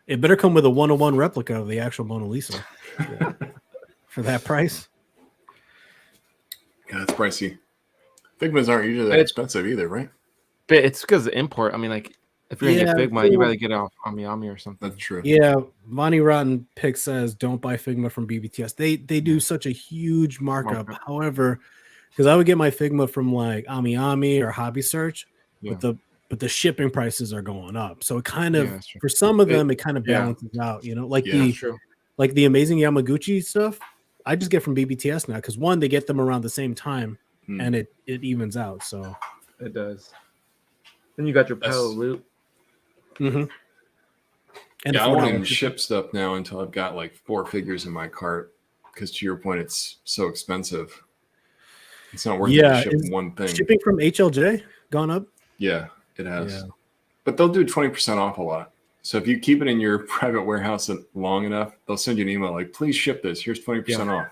It better come with a 101 replica of the actual Mona Lisa for that price. Yeah, that's pricey. Figmas aren't usually that expensive either, right? But it's because of import. I mean, like if you're gonna Yeah, get Figma, you cool. rather get it off Ami or something. That's true. Yeah, Vonnie Rotten Pick says don't buy Figma from BBTS. They do such a huge markup. However, because I would get my Figma from like Ami or Hobby Search, Yeah. but the shipping prices are going up. So it kind of that's true. for some of them it kind of yeah. balances out. Like Yeah. That's true. like the amazing Yamaguchi stuff. I just get from BBTS now because one, they get them around the same time, and it evens out. So It does. Then you got your That's- pedal loop. and Yeah, I $4 won't even shipping. ship stuff now until I've got like 4 figures in my cart. Because to your point, it's so expensive. It's not worth it Yeah, to ship is one thing. shipping from HLJ gone up. Yeah, it has. Yeah. But they'll do 20% off a lot. So if you keep it in your private warehouse long enough, they'll send you an email like, please ship this. Here's 20% off.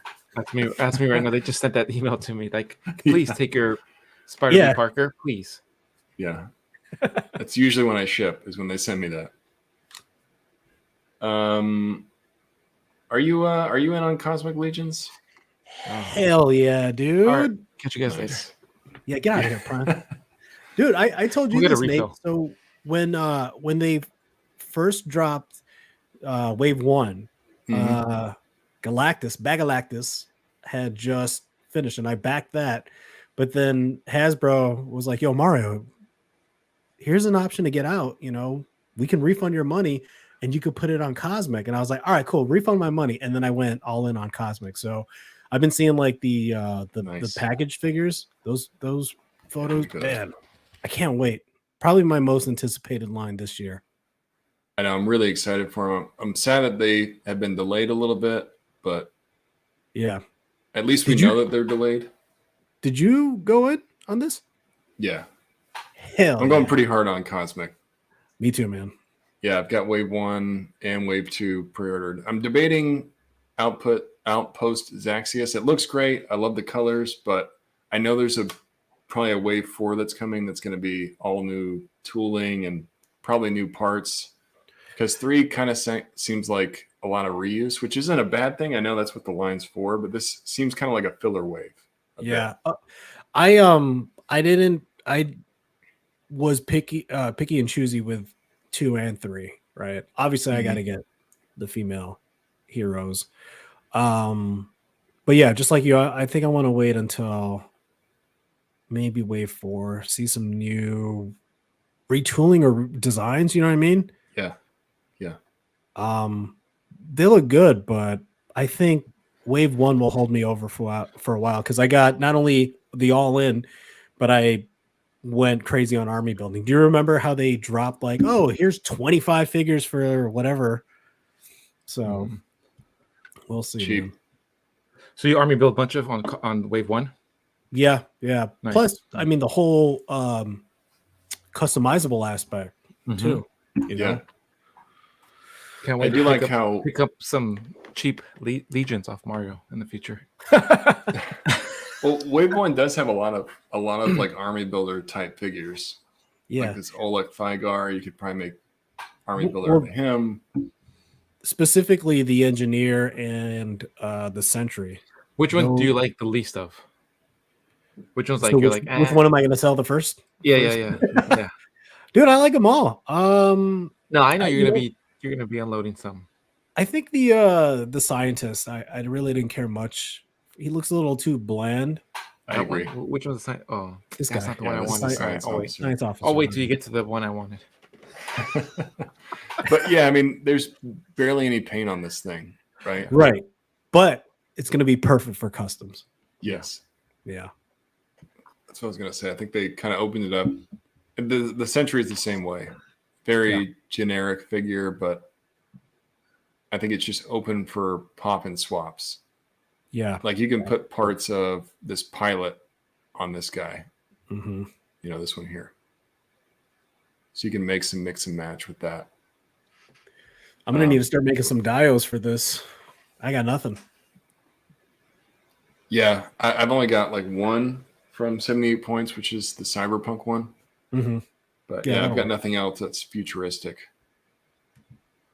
Ask me right now. They just sent that email to me. Like, please take your Spider-Man Parker, please. Yeah. That's usually when I ship, is when they send me that. Are you in on Cosmic Legions? Hell yeah, dude. All right. Catch you guys later. Nice. Yeah, get out of here, Prime. Dude, I told you We'll get a this, Nate. refill. So when they first dropped Wave 1, Bagalactus had just finished, and I backed that. But then Hasbro was like, yo, Mario, here's an option to get out. We can refund your money and you could put it on Cosmic. And I was like, all right, cool, refund my money. And then I went all in on Cosmic. So I've been seeing like the Nice. package figures, those photos. Good. Man, I can't wait. Probably my most anticipated line this year. I know, I'm really excited for them. I'm sad that they have been delayed a little bit, but Yeah. at least we Did you- know that they're delayed. Did you go in on this? Yeah. Hell, I'm going yeah. pretty hard on Cosmic. Me too, man. Yeah, I've got Wave 1 and Wave 2 pre-ordered. I'm debating Outpost Zaxius. It looks great. I love the colors, but I know there's probably a Wave 4 that's coming that's going to be all new tooling and probably new parts. Because 3 kind of seems like a lot of reuse, which isn't a bad thing. I know that's what the line's for, but this seems kind of like a filler wave. Yeah. I was picky and choosy with 2 and 3, right? Obviously I got to get the female heroes. But yeah, just like you, I think I want to wait until maybe Wave 4, see some new retooling or designs, you know what I mean? Yeah. They look good, but I think Wave 1 will hold me over for a while because I got not only the all-in, but I went crazy on army building. Do you remember how they dropped like, oh, here's 25 figures for whatever? So we'll see. Cheap. Man. So you army build a bunch of on Wave 1? Yeah. Nice. Plus, I mean, the whole customizable aspect too. You know? Yeah. Can't I wait do to like pick how up some cheap legions off Mario in the future. well, Wave 1 does have a lot of like army builder type figures. Yeah. Like this Oleg Thygar, you could probably make army builder Well, of him. specifically the engineer and the sentry. Which one do No. you like the least of? Which one's like So you're which, like? which one am I going to sell the first? Yeah, first? yeah. Dude, I like them all. No, I know you know- you're gonna be unloading some. I think the scientist. I really didn't care much. He looks a little too bland. I That agree. one? Which one's the sign? Oh, This that's guy. not the one I this is wanted. the science Oh, wait. officer. Science officer. I'll wait till you get to the one I wanted. But yeah, I mean, there's barely any paint on this thing, right? Right, but it's going to be perfect for customs. Yes. Yeah. That's what I was gonna say. I think they kind of opened it up. The Century is the same way. Very generic figure, but I think it's just open for pop and swaps. Yeah. Like you can put parts of this pilot on this guy. Mm-hmm. You know, this one here. So you can make some mix and match with that. I'm going to need to start making some dios for this. I got nothing. Yeah, I've only got like one from 78 points, which is the Cyberpunk one. Mm-hmm. But Yeah, yeah, I've that'll got work. nothing else that's futuristic.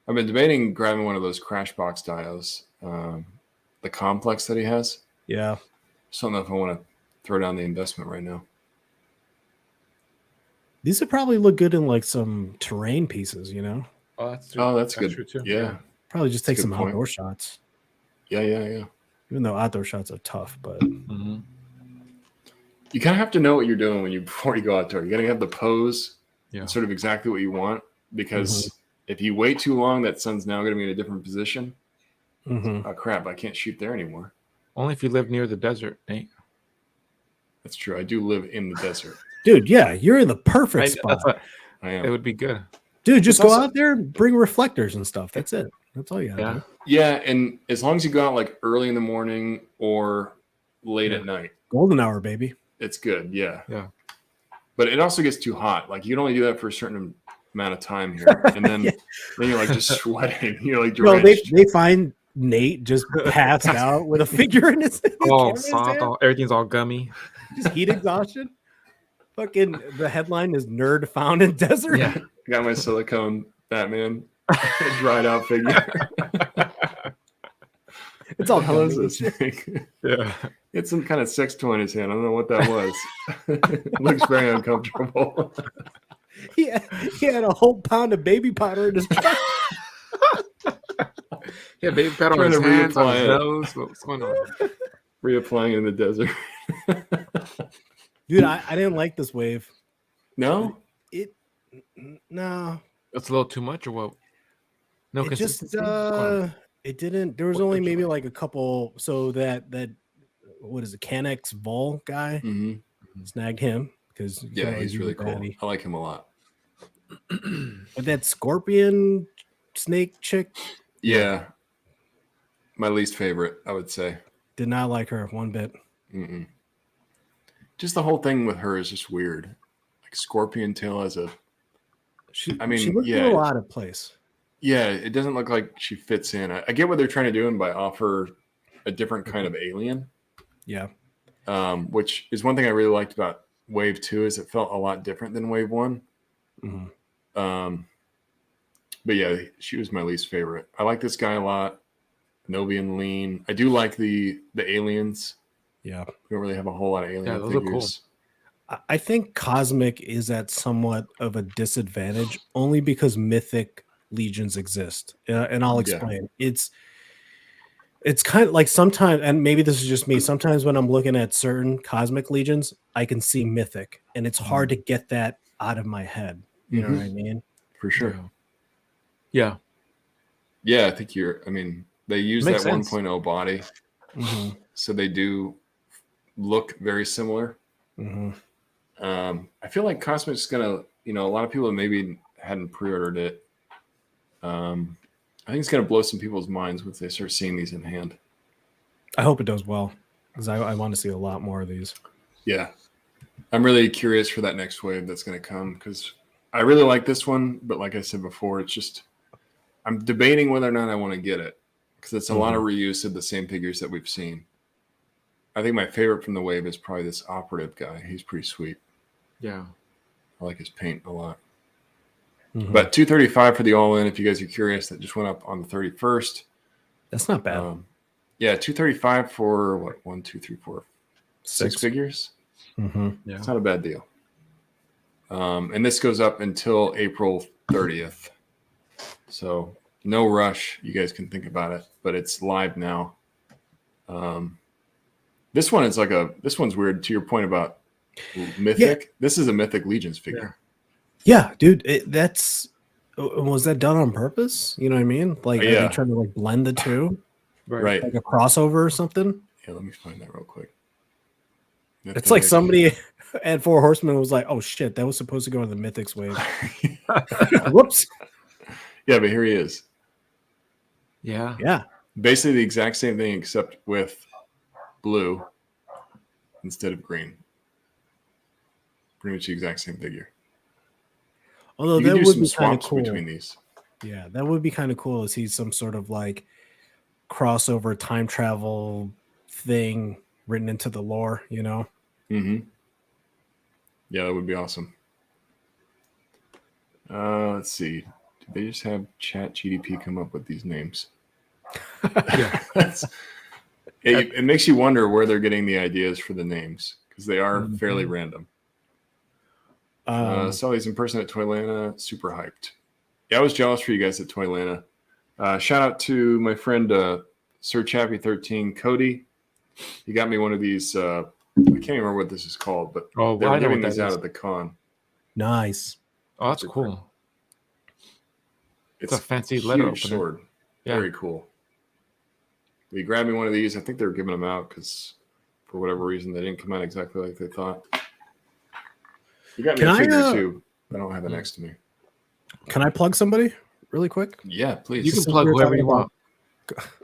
I've been debating grabbing one of those Crashbox dials, the complex that he has. Yeah. Just don't know if I want to throw down the investment right now. These would probably look good in like some terrain pieces, you know? Oh, that's true. Oh, that's good. true too. Yeah. Probably just take That's a some good point. outdoor shots. Yeah. Even though outdoor shots are tough, but Mm-hmm. You kind of have to know what you're doing before you go out there. You got to have the pose, Yeah. and sort of exactly what you want, because if you wait too long, that sun's now going to be in a different position. Mhm. Oh crap! I can't shoot there anymore. Only if you live near the desert, Nate. That's true. I do live in the desert. Dude, yeah, you're in the perfect spot. That's what, I it am. would be good. Dude, just It's go also- out there and bring reflectors and stuff. That's it. That's all you gotta Yeah. do. Yeah, and as long as you go out like early in the morning or late at night, Golden hour, baby. it's good. Yeah. Yeah. But it also gets too hot. Like you can only do that for a certain amount of time here, and then Yeah. then you're like just sweating. You're like No, drenched. they find Nate just passed out with a figure in his All camera in his soft, hand. everything's all gummy. Just heat exhaustion. Fucking the headline is nerd found in desert. Yeah. Got my silicone Batman dried out figure. It's all How is gummy. this thing? Yeah. It's some kind of sex toy in his hand. I don't know what that was. It looks very uncomfortable. He had a whole pound of baby powder in his truck. Yeah, baby pad on Trying his to hands, on reapply his it. nose. What's going on? Reapplying in the desert. Dude, I didn't like this wave. No? No, That's a little too much, or what? No it just consistency. What's going on? it didn't. There was What only did you maybe like? like a couple. So that what is it? Canex Vol guy Mm-hmm. snagged him because Yeah, he's really cool. I like him a lot. But that scorpion snake chick, Yeah. My least favorite, I would say. did not like her one bit. Mm-mm. Just the whole thing with her is just weird. Like Scorpion Tail as a She mean, looked yeah. a little out of place. yeah, it doesn't look like she fits in. I get what they're trying to do and by offer a different kind of alien, Yeah, which is one thing I really liked about Wave 2 is it felt a lot different than Wave 1. Mhm. But yeah, she was my least favorite. I like this guy a lot. Nobian Lean. I do like the aliens. yeah. We don't really have a whole lot of alien Yeah, those are cool. figures. I think Cosmic is at somewhat of a disadvantage only because Mythic legions exist, and I'll Yeah. explain. It's kind of like sometimes, and maybe this is just me. Sometimes when I'm looking at certain Cosmic legions, I can see Mythic, and it's hard to get that out of my head. You know what I mean? For sure. Yeah. Yeah, I think they use that Makes sense. 1.0 body, Mhm, so they do look very similar. mhm. I feel like Cosmic's gonna, a lot of people maybe hadn't pre-ordered it. I think it's gonna blow some people's minds once they start seeing these in hand. I hope it does well because I want to see a lot more of these. Yeah, I'm really curious for that next wave that's gonna come because I really like this one, but like I said before, it's just I'm debating whether or not I want to get it because it's a lot of reuse of the same figures that we've seen. I think my favorite from the wave is probably this operative guy. He's pretty sweet. Yeah. I like his paint a lot. Mhm. But 235 for the all-in. If you guys are curious, that just went up on the 31st. That's not bad. Yeah, 235 for what? 1, 2, 3, 4, 6 figures. Mm-hmm. Yeah. It's not a bad deal. And this goes up until April 30th. So no rush. You guys can think about it, but it's live now. This one is this one's weird to your point about Mythic. Yeah. This is a Mythic Legions figure. Yeah, dude. Was that done on purpose? You know what I mean? Like, are they trying to like blend the two? Right. Like a crossover or something? Yeah, let me find that real quick. Mythic. It's like somebody at Four Horsemen was like, oh shit, that was supposed to go in the Mythics wave. Whoops. Yeah, but here he is. Yeah. Yeah. Basically the exact same thing except with blue instead of green. Pretty much the exact same figure. Although that would be kind of cool between these. Yeah, that would be kind of cool. Is he some sort of like crossover time travel thing written into the lore? You know. Mm-hmm. Yeah, that would be awesome. Let's see. Did they just have ChatGPT come up with these names? Yeah. It makes you wonder where they're getting the ideas for the names because they are fairly random. Sully's in person at Toylanta, super hyped. Yeah, I was jealous for you guys at Toylanta. Shout out to my friend Sir Chappie 13 Cody. He got me one of these. I can't remember what this is called, but they're giving these out at the con. Nice. Oh, that's cool. It's a fancy letter opener. Sword. Yeah. Very cool. We grabbed me one of these. I think they were giving them out because for whatever reason they didn't come out exactly like they thought. You got me a figure too. I don't have it next to me. Can I plug somebody really quick? Yeah, please. You can plug whoever you want.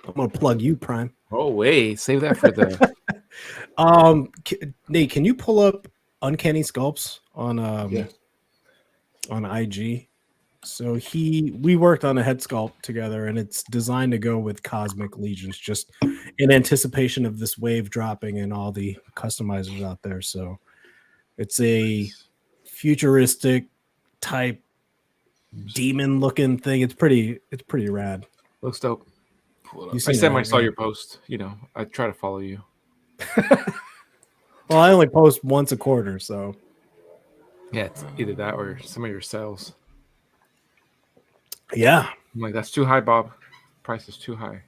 I'm gonna plug you, Prime. Oh wait, save that for the. Nate, can you pull up Uncanny Sculpts on IG? So we worked on a head sculpt together, and it's designed to go with Cosmic Legions, just in anticipation of this wave dropping and all the customizers out there. So it's a futuristic type demon looking thing. It's pretty rad. Looks dope. I saw your post. You know, I try to follow you. Well, I only post once a quarter, so yeah, it's either that or some of your sales. Yeah, I'm like, that's too high, Bob. Price is too high.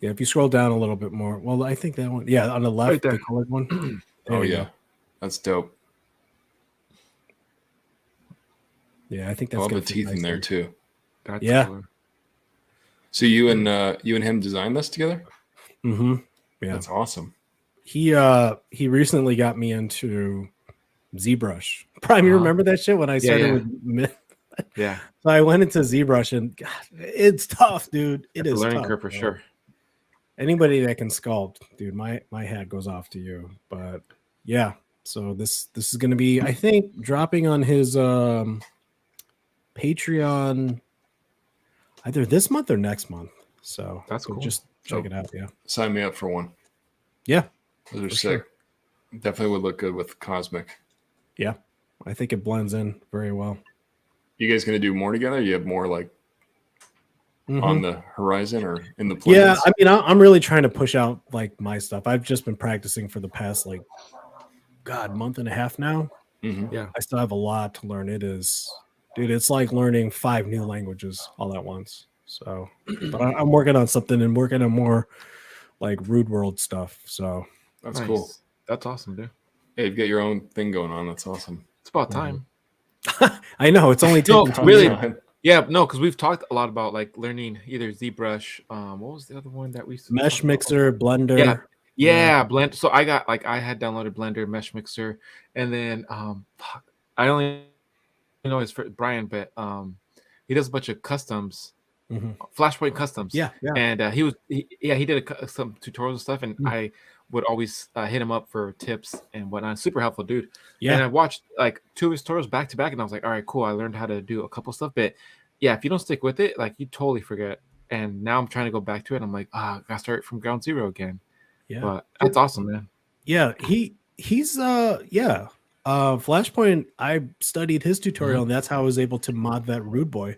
Yeah, if you scroll down a little bit more, well, I think that one, yeah, on the left, right the colored one. Oh yeah, that's dope. Yeah, I think that's all the teeth in there too. That's yeah. Cool. So you and him designed this together? Mm-hmm. Yeah, that's awesome. He recently got me into ZBrush. Prime, you remember that shit when I started with yeah. So I went into ZBrush and God, it's tough, dude. It is a learning tough, curve for sure. Anybody that can sculpt, dude, my hat goes off to you. But yeah, so this is gonna be, I think, dropping on his Patreon either this month or next month. So that's cool. Just check it out. Yeah. Sign me up for one. Yeah. Those are sick. Sure. Definitely would look good with Cosmic. Yeah. I think it blends in very well. You guys going to do more together? You have more like on the horizon or in the plans? Yeah. I mean, I'm really trying to push out like my stuff. I've just been practicing for the past month and a half now. Mm-hmm. Yeah. I still have a lot to learn. It's like learning 5 new languages all at once. So, but I'm working on something and working on more like Rude World stuff. So that's cool. That's awesome, dude. Hey, you've got your own thing going on. That's awesome. It's about time. I know it's only taking really. Yeah, no, because we've talked a lot about like learning either ZBrush. What was the other one that we used to Mesh Mixer, Blender? Yeah, Blend. So I had downloaded Blender, Mesh Mixer, and then I only know his for Brian, but he does a bunch of customs, Flashpoint customs. Yeah. And he did some tutorials and stuff, and I would always hit him up for tips and whatnot. Super helpful dude. Yeah. And I watched like 2 of his tutorials back to back, and I was like, all right, cool. I learned how to do a couple stuff, but yeah, if you don't stick with it, like you totally forget. And now I'm trying to go back to it. I'm like, I gotta start from ground zero again. Yeah. But that's awesome, man. Yeah, he's Flashpoint, I studied his tutorial and that's how I was able to mod that Rude Boy.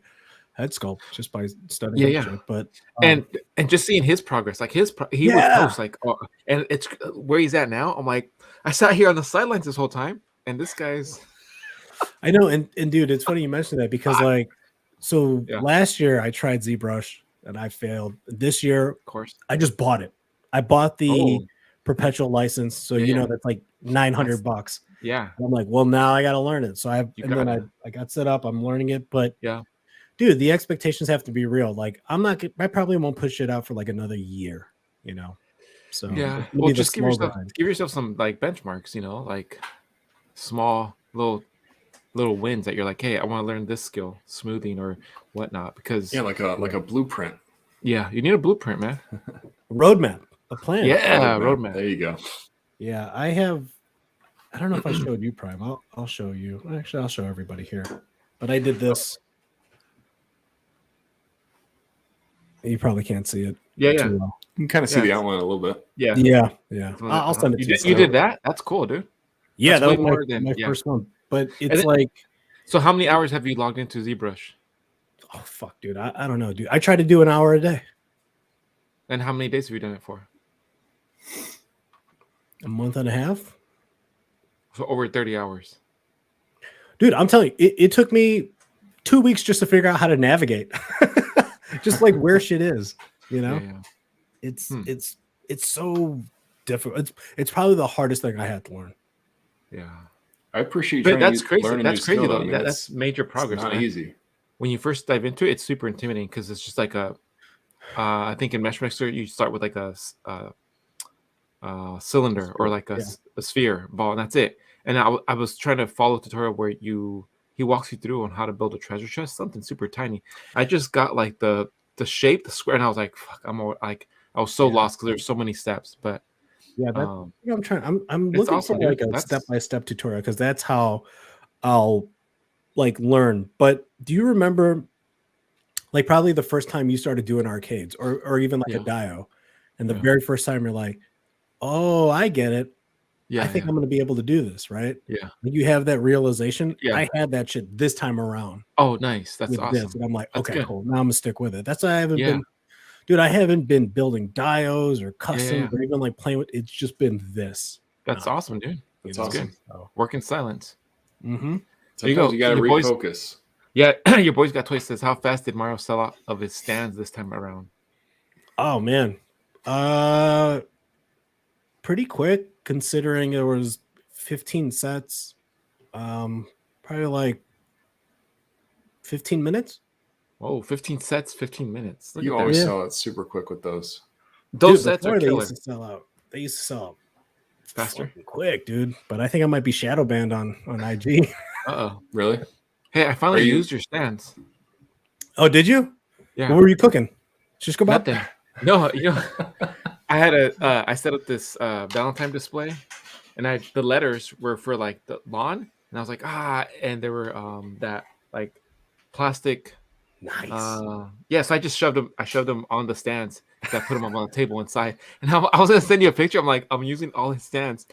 head sculpt just by studying Yeah. shit. But And just seeing his progress, like he would post like, and it's where he's at now. I'm like, I sat here on the sidelines this whole time, and this guy's. I know, and dude, it's funny you mentioned that because last year I tried ZBrush and I failed. This year, Of course, I just bought it. I bought the Oh. perpetual license, so that's like $900. yeah, And I'm like, well, now I got to learn it. So I got set up. I'm learning it, but yeah. dude, the expectations have to be real. Like I probably won't push it out for like another year, So Yeah, it's gonna well, be the just give slow grind. yourself some like benchmarks, like small little wins that you're like, hey, I want to learn this skill, smoothing or whatnot, because like a blueprint. Yeah, you need a blueprint, man. Roadmap, a plan. Yeah, roadmap. There you go. Yeah, I don't know if I showed you Prime. I'll show you. Actually, I'll show everybody here. But I did this. You probably can't see it. Yeah. too well. You can kind of see the outline a little bit. Yeah. I'll send it to you. You did that? That's cool, dude. Yeah, That's that was my first one. But it's So how many hours have you logged into ZBrush? Oh fuck, dude. I don't know, dude. I try to do an hour a day. And how many days have you done it for? A month and a half. For over 30 hours. Dude, I'm telling you, it took me 2 weeks just to figure out how to navigate. Just like where shit is, Yeah. It's so difficult. It's probably the hardest thing I had to learn. Yeah. I appreciate But that's you crazy. learning That's new crazy skill. though. I mean, That's major progress. It's not man. easy. When you first dive into it, it's super intimidating because it's just like I think in MeshMixer you start with like a cylinder or like a sphere ball, and that's it. And I was trying to follow a tutorial where he walks you through on how to build a treasure chest, something super tiny. I just got like the shape, the square, and I was like, fuck, I was so lost because there's so many steps. But yeah, I'm looking awesome, for like dude. a step-by-step tutorial because that's how I'll like learn. But do you remember like probably the first time you started doing arcades or even like a Dio, and the very first time you're like, oh, I get it. Yeah, I think I'm going to be able to do this, right? Yeah. You have that realization. Yeah. I had that shit this time around. Oh, nice. That's awesome. And I'm like, That's okay, good. cool. Now I'm gonna stick with it. That's why I haven't been, dude. I haven't been building dios or customs or even like playing with. It's just been this. That's awesome, dude. That's awesome. Good. Work in silence. Mm-hmm. Sometimes you got to refocus. Yeah, your boys got twisted. How fast did Mario sell out of his stands this time around? Oh man, pretty quick considering there was 15 sets. Probably like 15 minutes. Oh, 15 sets, 15 minutes. You always sell it super quick with those. Those sets are killer. They used to sell out. They used to sell out faster, quick, dude. But I think I might be shadow banned on IG. Really? Hey, I finally used your stands. Oh, did you? Yeah. What were you cooking? Just go back. Nothing. No, I had I set up this Valentine display, and the letters were for like the lawn, and I was like, and there were that like plastic. Nice. So I just shoved them on the stands. I put them on the table inside, and I was gonna send you a picture. I'm like, I'm using all his stands,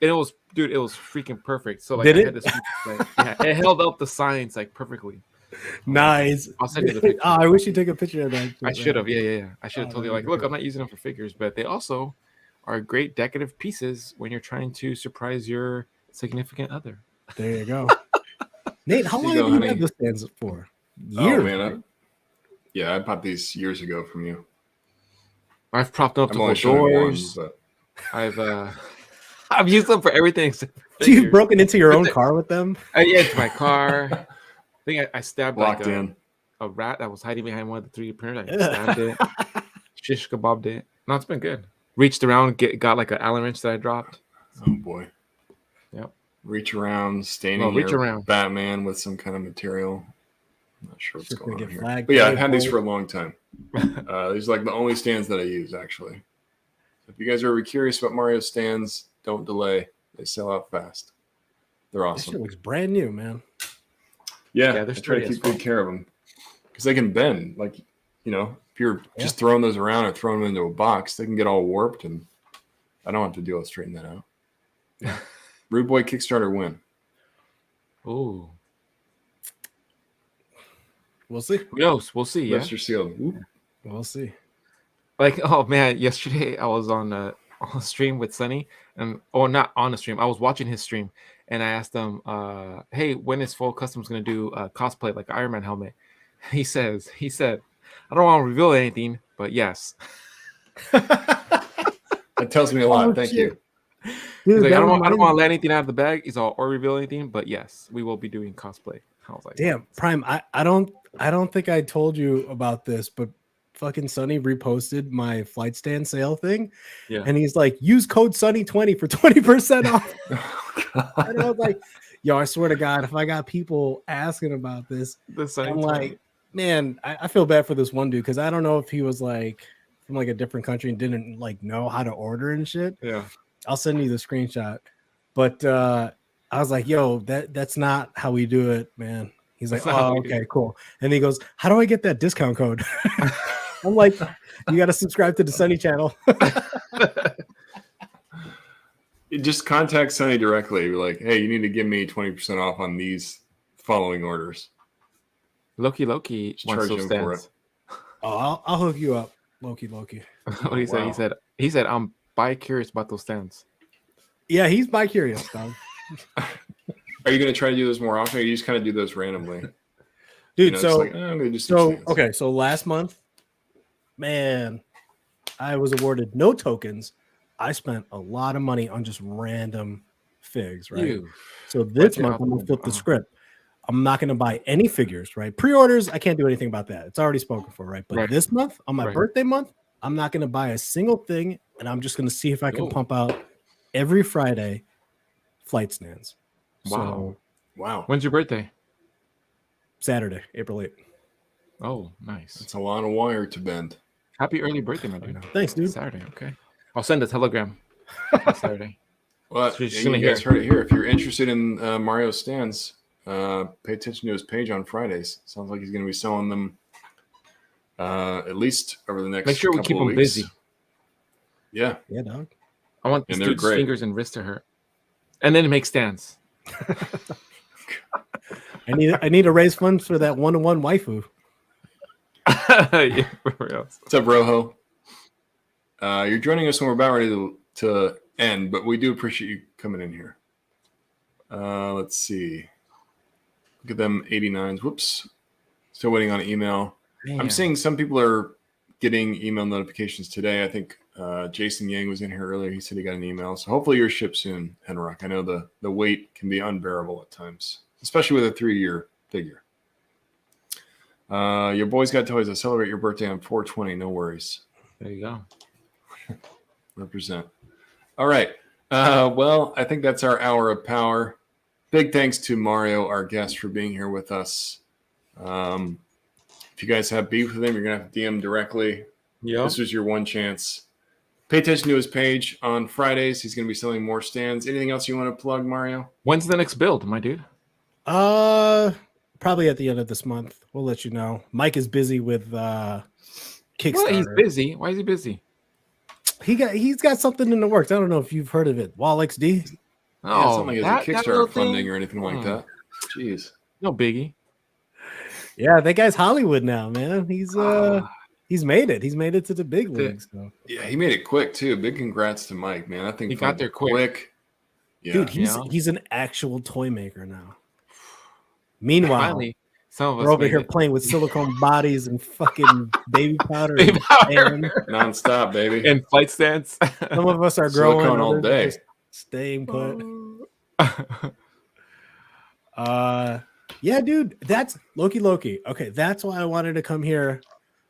and it was freaking perfect. So like, Did I it? had this it held up the signs like perfectly. Nice. I'll send you the picture. I wish you took a picture of that. I should have. Yeah. I should have told you, like, look, I'm not using them for figures, but they also are great decorative pieces when you're trying to surprise your significant other. There you go. Nate, how long have you had the stands for? Years. Oh man, I bought these years ago from you. I've propped up the whole doors. But I've used them for everything. You've broken into your own car with them? Yeah, it's my car. I think I stabbed a rat that was hiding behind one of the 3D printers. I stabbed it. Shish kebabbed it. No, it's been good. Reached around, got like an Allen wrench that I dropped. Oh boy. Yep. Reach around, standing here, Batman with some kind of material. I'm not sure what's going on here. But yeah, I've had these for a long time. These are like the only stands that I use, actually. If you guys are curious about Mario stands, don't delay. They sell out fast. They're awesome. This shit looks brand new, man. Yeah, I try to keep good care of them because they can bend. Like, if you're just throwing those around or throwing them into a box, they can get all warped, and I don't have to deal with straightening that out. Yeah. Rude Boy Kickstarter win. Ooh. We'll see. Who knows? We'll see. Yeah. Lips are sealed. Oop. We'll see. Like, oh man, yesterday I was on a stream with Sunny, and not on the stream. I was watching his stream, and I asked him, "Hey, when is Full Customs gonna do cosplay like Iron Man helmet?" He said, "I don't want to reveal anything, but yes." That tells me a lot. Thank you. Dude, He's like, I don't want to reminds let anything out of the bag. He's all or reveal anything, but yes, we will be doing cosplay. I was like, Damn, Prime. I don't think I told you about this, but fucking Sunny reposted my flight stand sale thing. Yeah. And he's like, use code Sunny20 for 20% off. And I was like, yo, I swear to God, if I got people asking about this, I'm like, man, I feel bad for this one dude because I don't know if he was like from like a different country and didn't like know how to order and shit. Yeah. I'll send you the screenshot. But I was like, yo, that's not how we do it, man. He's like, oh, okay, cool. And he goes, how do I get that discount code? I'm like, you got to subscribe to the Sunny channel. You just contact Sunny directly. Be like, hey, you need to give me 20% off on these following orders. Loki Just wants charge those him for stands. Oh, I'll hook you up, Loki. What did he say? He said, I'm bi-curious about those stands. Yeah, he's bi-curious, dog. Are you going to try to do those more often, or you just kind of do those randomly? Dude, it's so like, I'm gonna do some stands. okay, so last month, man, I was awarded no tokens. I spent a lot of money on just random figs, right? Ew. So this month I'm gonna flip the script. I'm not gonna buy any figures, right? Pre-orders, I can't do anything about that. It's already spoken for, right? But this month, on my birthday month, I'm not gonna buy a single thing, and I'm just gonna see if I can pump out every Friday flight stands. Wow. Wow. When's your birthday? Saturday, April 8th. Oh, nice. It's a lot of wire to bend. Happy early birthday, my dude. Thanks, dude. Saturday, okay. I'll send a telegram on Saturday. Well, So you guys heard it here. If you're interested in Mario stands, pay attention to his page on Fridays. Sounds like he's going to be selling them at least over the next Make sure we keep him busy. Yeah. Yeah, dog. I want And this they're dude's great. fingers and wrists to hurt. And then make stands. I need to raise funds for that one-to-one waifu. Yeah, for real. What's up, Rojo? You're joining us when we're about ready to end, but we do appreciate you coming in here. Let's see. Look at them 89s. Whoops. Still waiting on email. Man. I'm seeing some people are getting email notifications today. I think Jason Yang was in here earlier. He said he got an email. So hopefully you're shipped soon, Henrock. I know the wait can be unbearable at times, especially with a 3-year figure. Your boys got toys. I celebrate your birthday on 4/20. No worries. There you go. Represent. All right. Well, I think that's our hour of power. Big thanks to Mario, our guest, for being here with us. If you guys have beef with him, you're going to have to DM directly. Yeah. This was your one chance. Pay attention to his page on Fridays. He's going to be selling more stands. Anything else you want to plug, Mario? When's the next build, my dude? Probably at the end of this month. We'll let you know. Mike is busy with Kickstarter. Well, he's busy. Why is he busy? He's got something in the works. I don't know if you've heard of it. Wall XD. Oh, Yeah, something like that Kickstarter little funding thing? or anything like that. Jeez. No biggie. Yeah, that guy's Hollywood now, man. He's made it. He's made it to the big leagues. So. Yeah, he made it quick too. Big congrats to Mike, man. I think He got there quick. Yeah. Dude, he's an actual toy maker now. Meanwhile, Finally, some of us we're over made here it. playing with silicone bodies and fucking baby powder. Baby powder. And nonstop, baby. And flight stands. some of us are growing Silicone all others day. just staying put. Yeah, dude, that's Loki. Okay, that's why I wanted to come here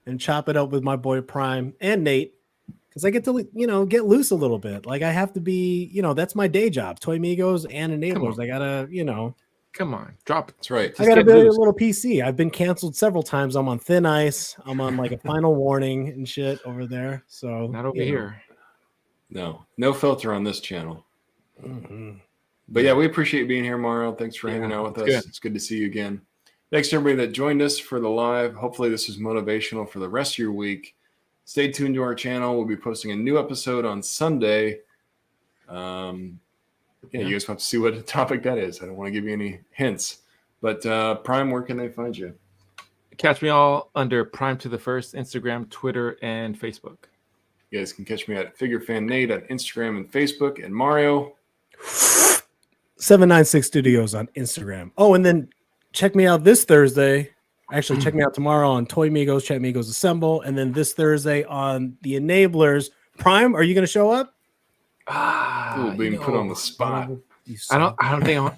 and chop it up with my boy Prime and Nate, because I get to get loose a little bit. Like I have to be, that's my day job. Toy Migos and Enablers. I gotta, Come on, drop it. That's right. I gotta build a little PC. I've been canceled several times. I'm on thin ice. I'm on like a final warning and shit over there. So Not over here. No filter on this channel. Mm-hmm. But yeah, we appreciate you being here, Mario. Thanks for hanging out with us. Good. It's good to see you again. Thanks to everybody that joined us for the live. Hopefully this was motivational for the rest of your week. Stay tuned to our channel. We'll be posting a new episode on Sunday. You guys have to see what topic that is. I don't want to give you any hints. But Prime, where can they find you? Catch me all under Prime to the First, Instagram, Twitter, and Facebook. You guys can catch me at FigureFanNate on Instagram and Facebook, and Mario 796 Studios on Instagram. Oh, and then check me out this Thursday. Actually, check me out tomorrow on Toy Migos, Chat Migos Assemble, and then this Thursday on The Enablers. Prime, are you going to show up? Being put on the spot. I don't think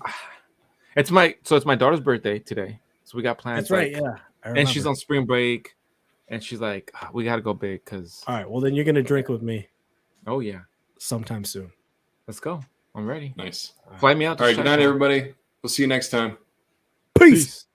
it's my daughter's birthday today, so we got plans. That's right, yeah. And she's on spring break, and she's like, we got to go big because. All right, well then you're going to drink with me. Oh yeah, sometime soon. Let's go. I'm ready. Nice. Fly me out. All right, good night, everybody. We'll see you next time. Peace.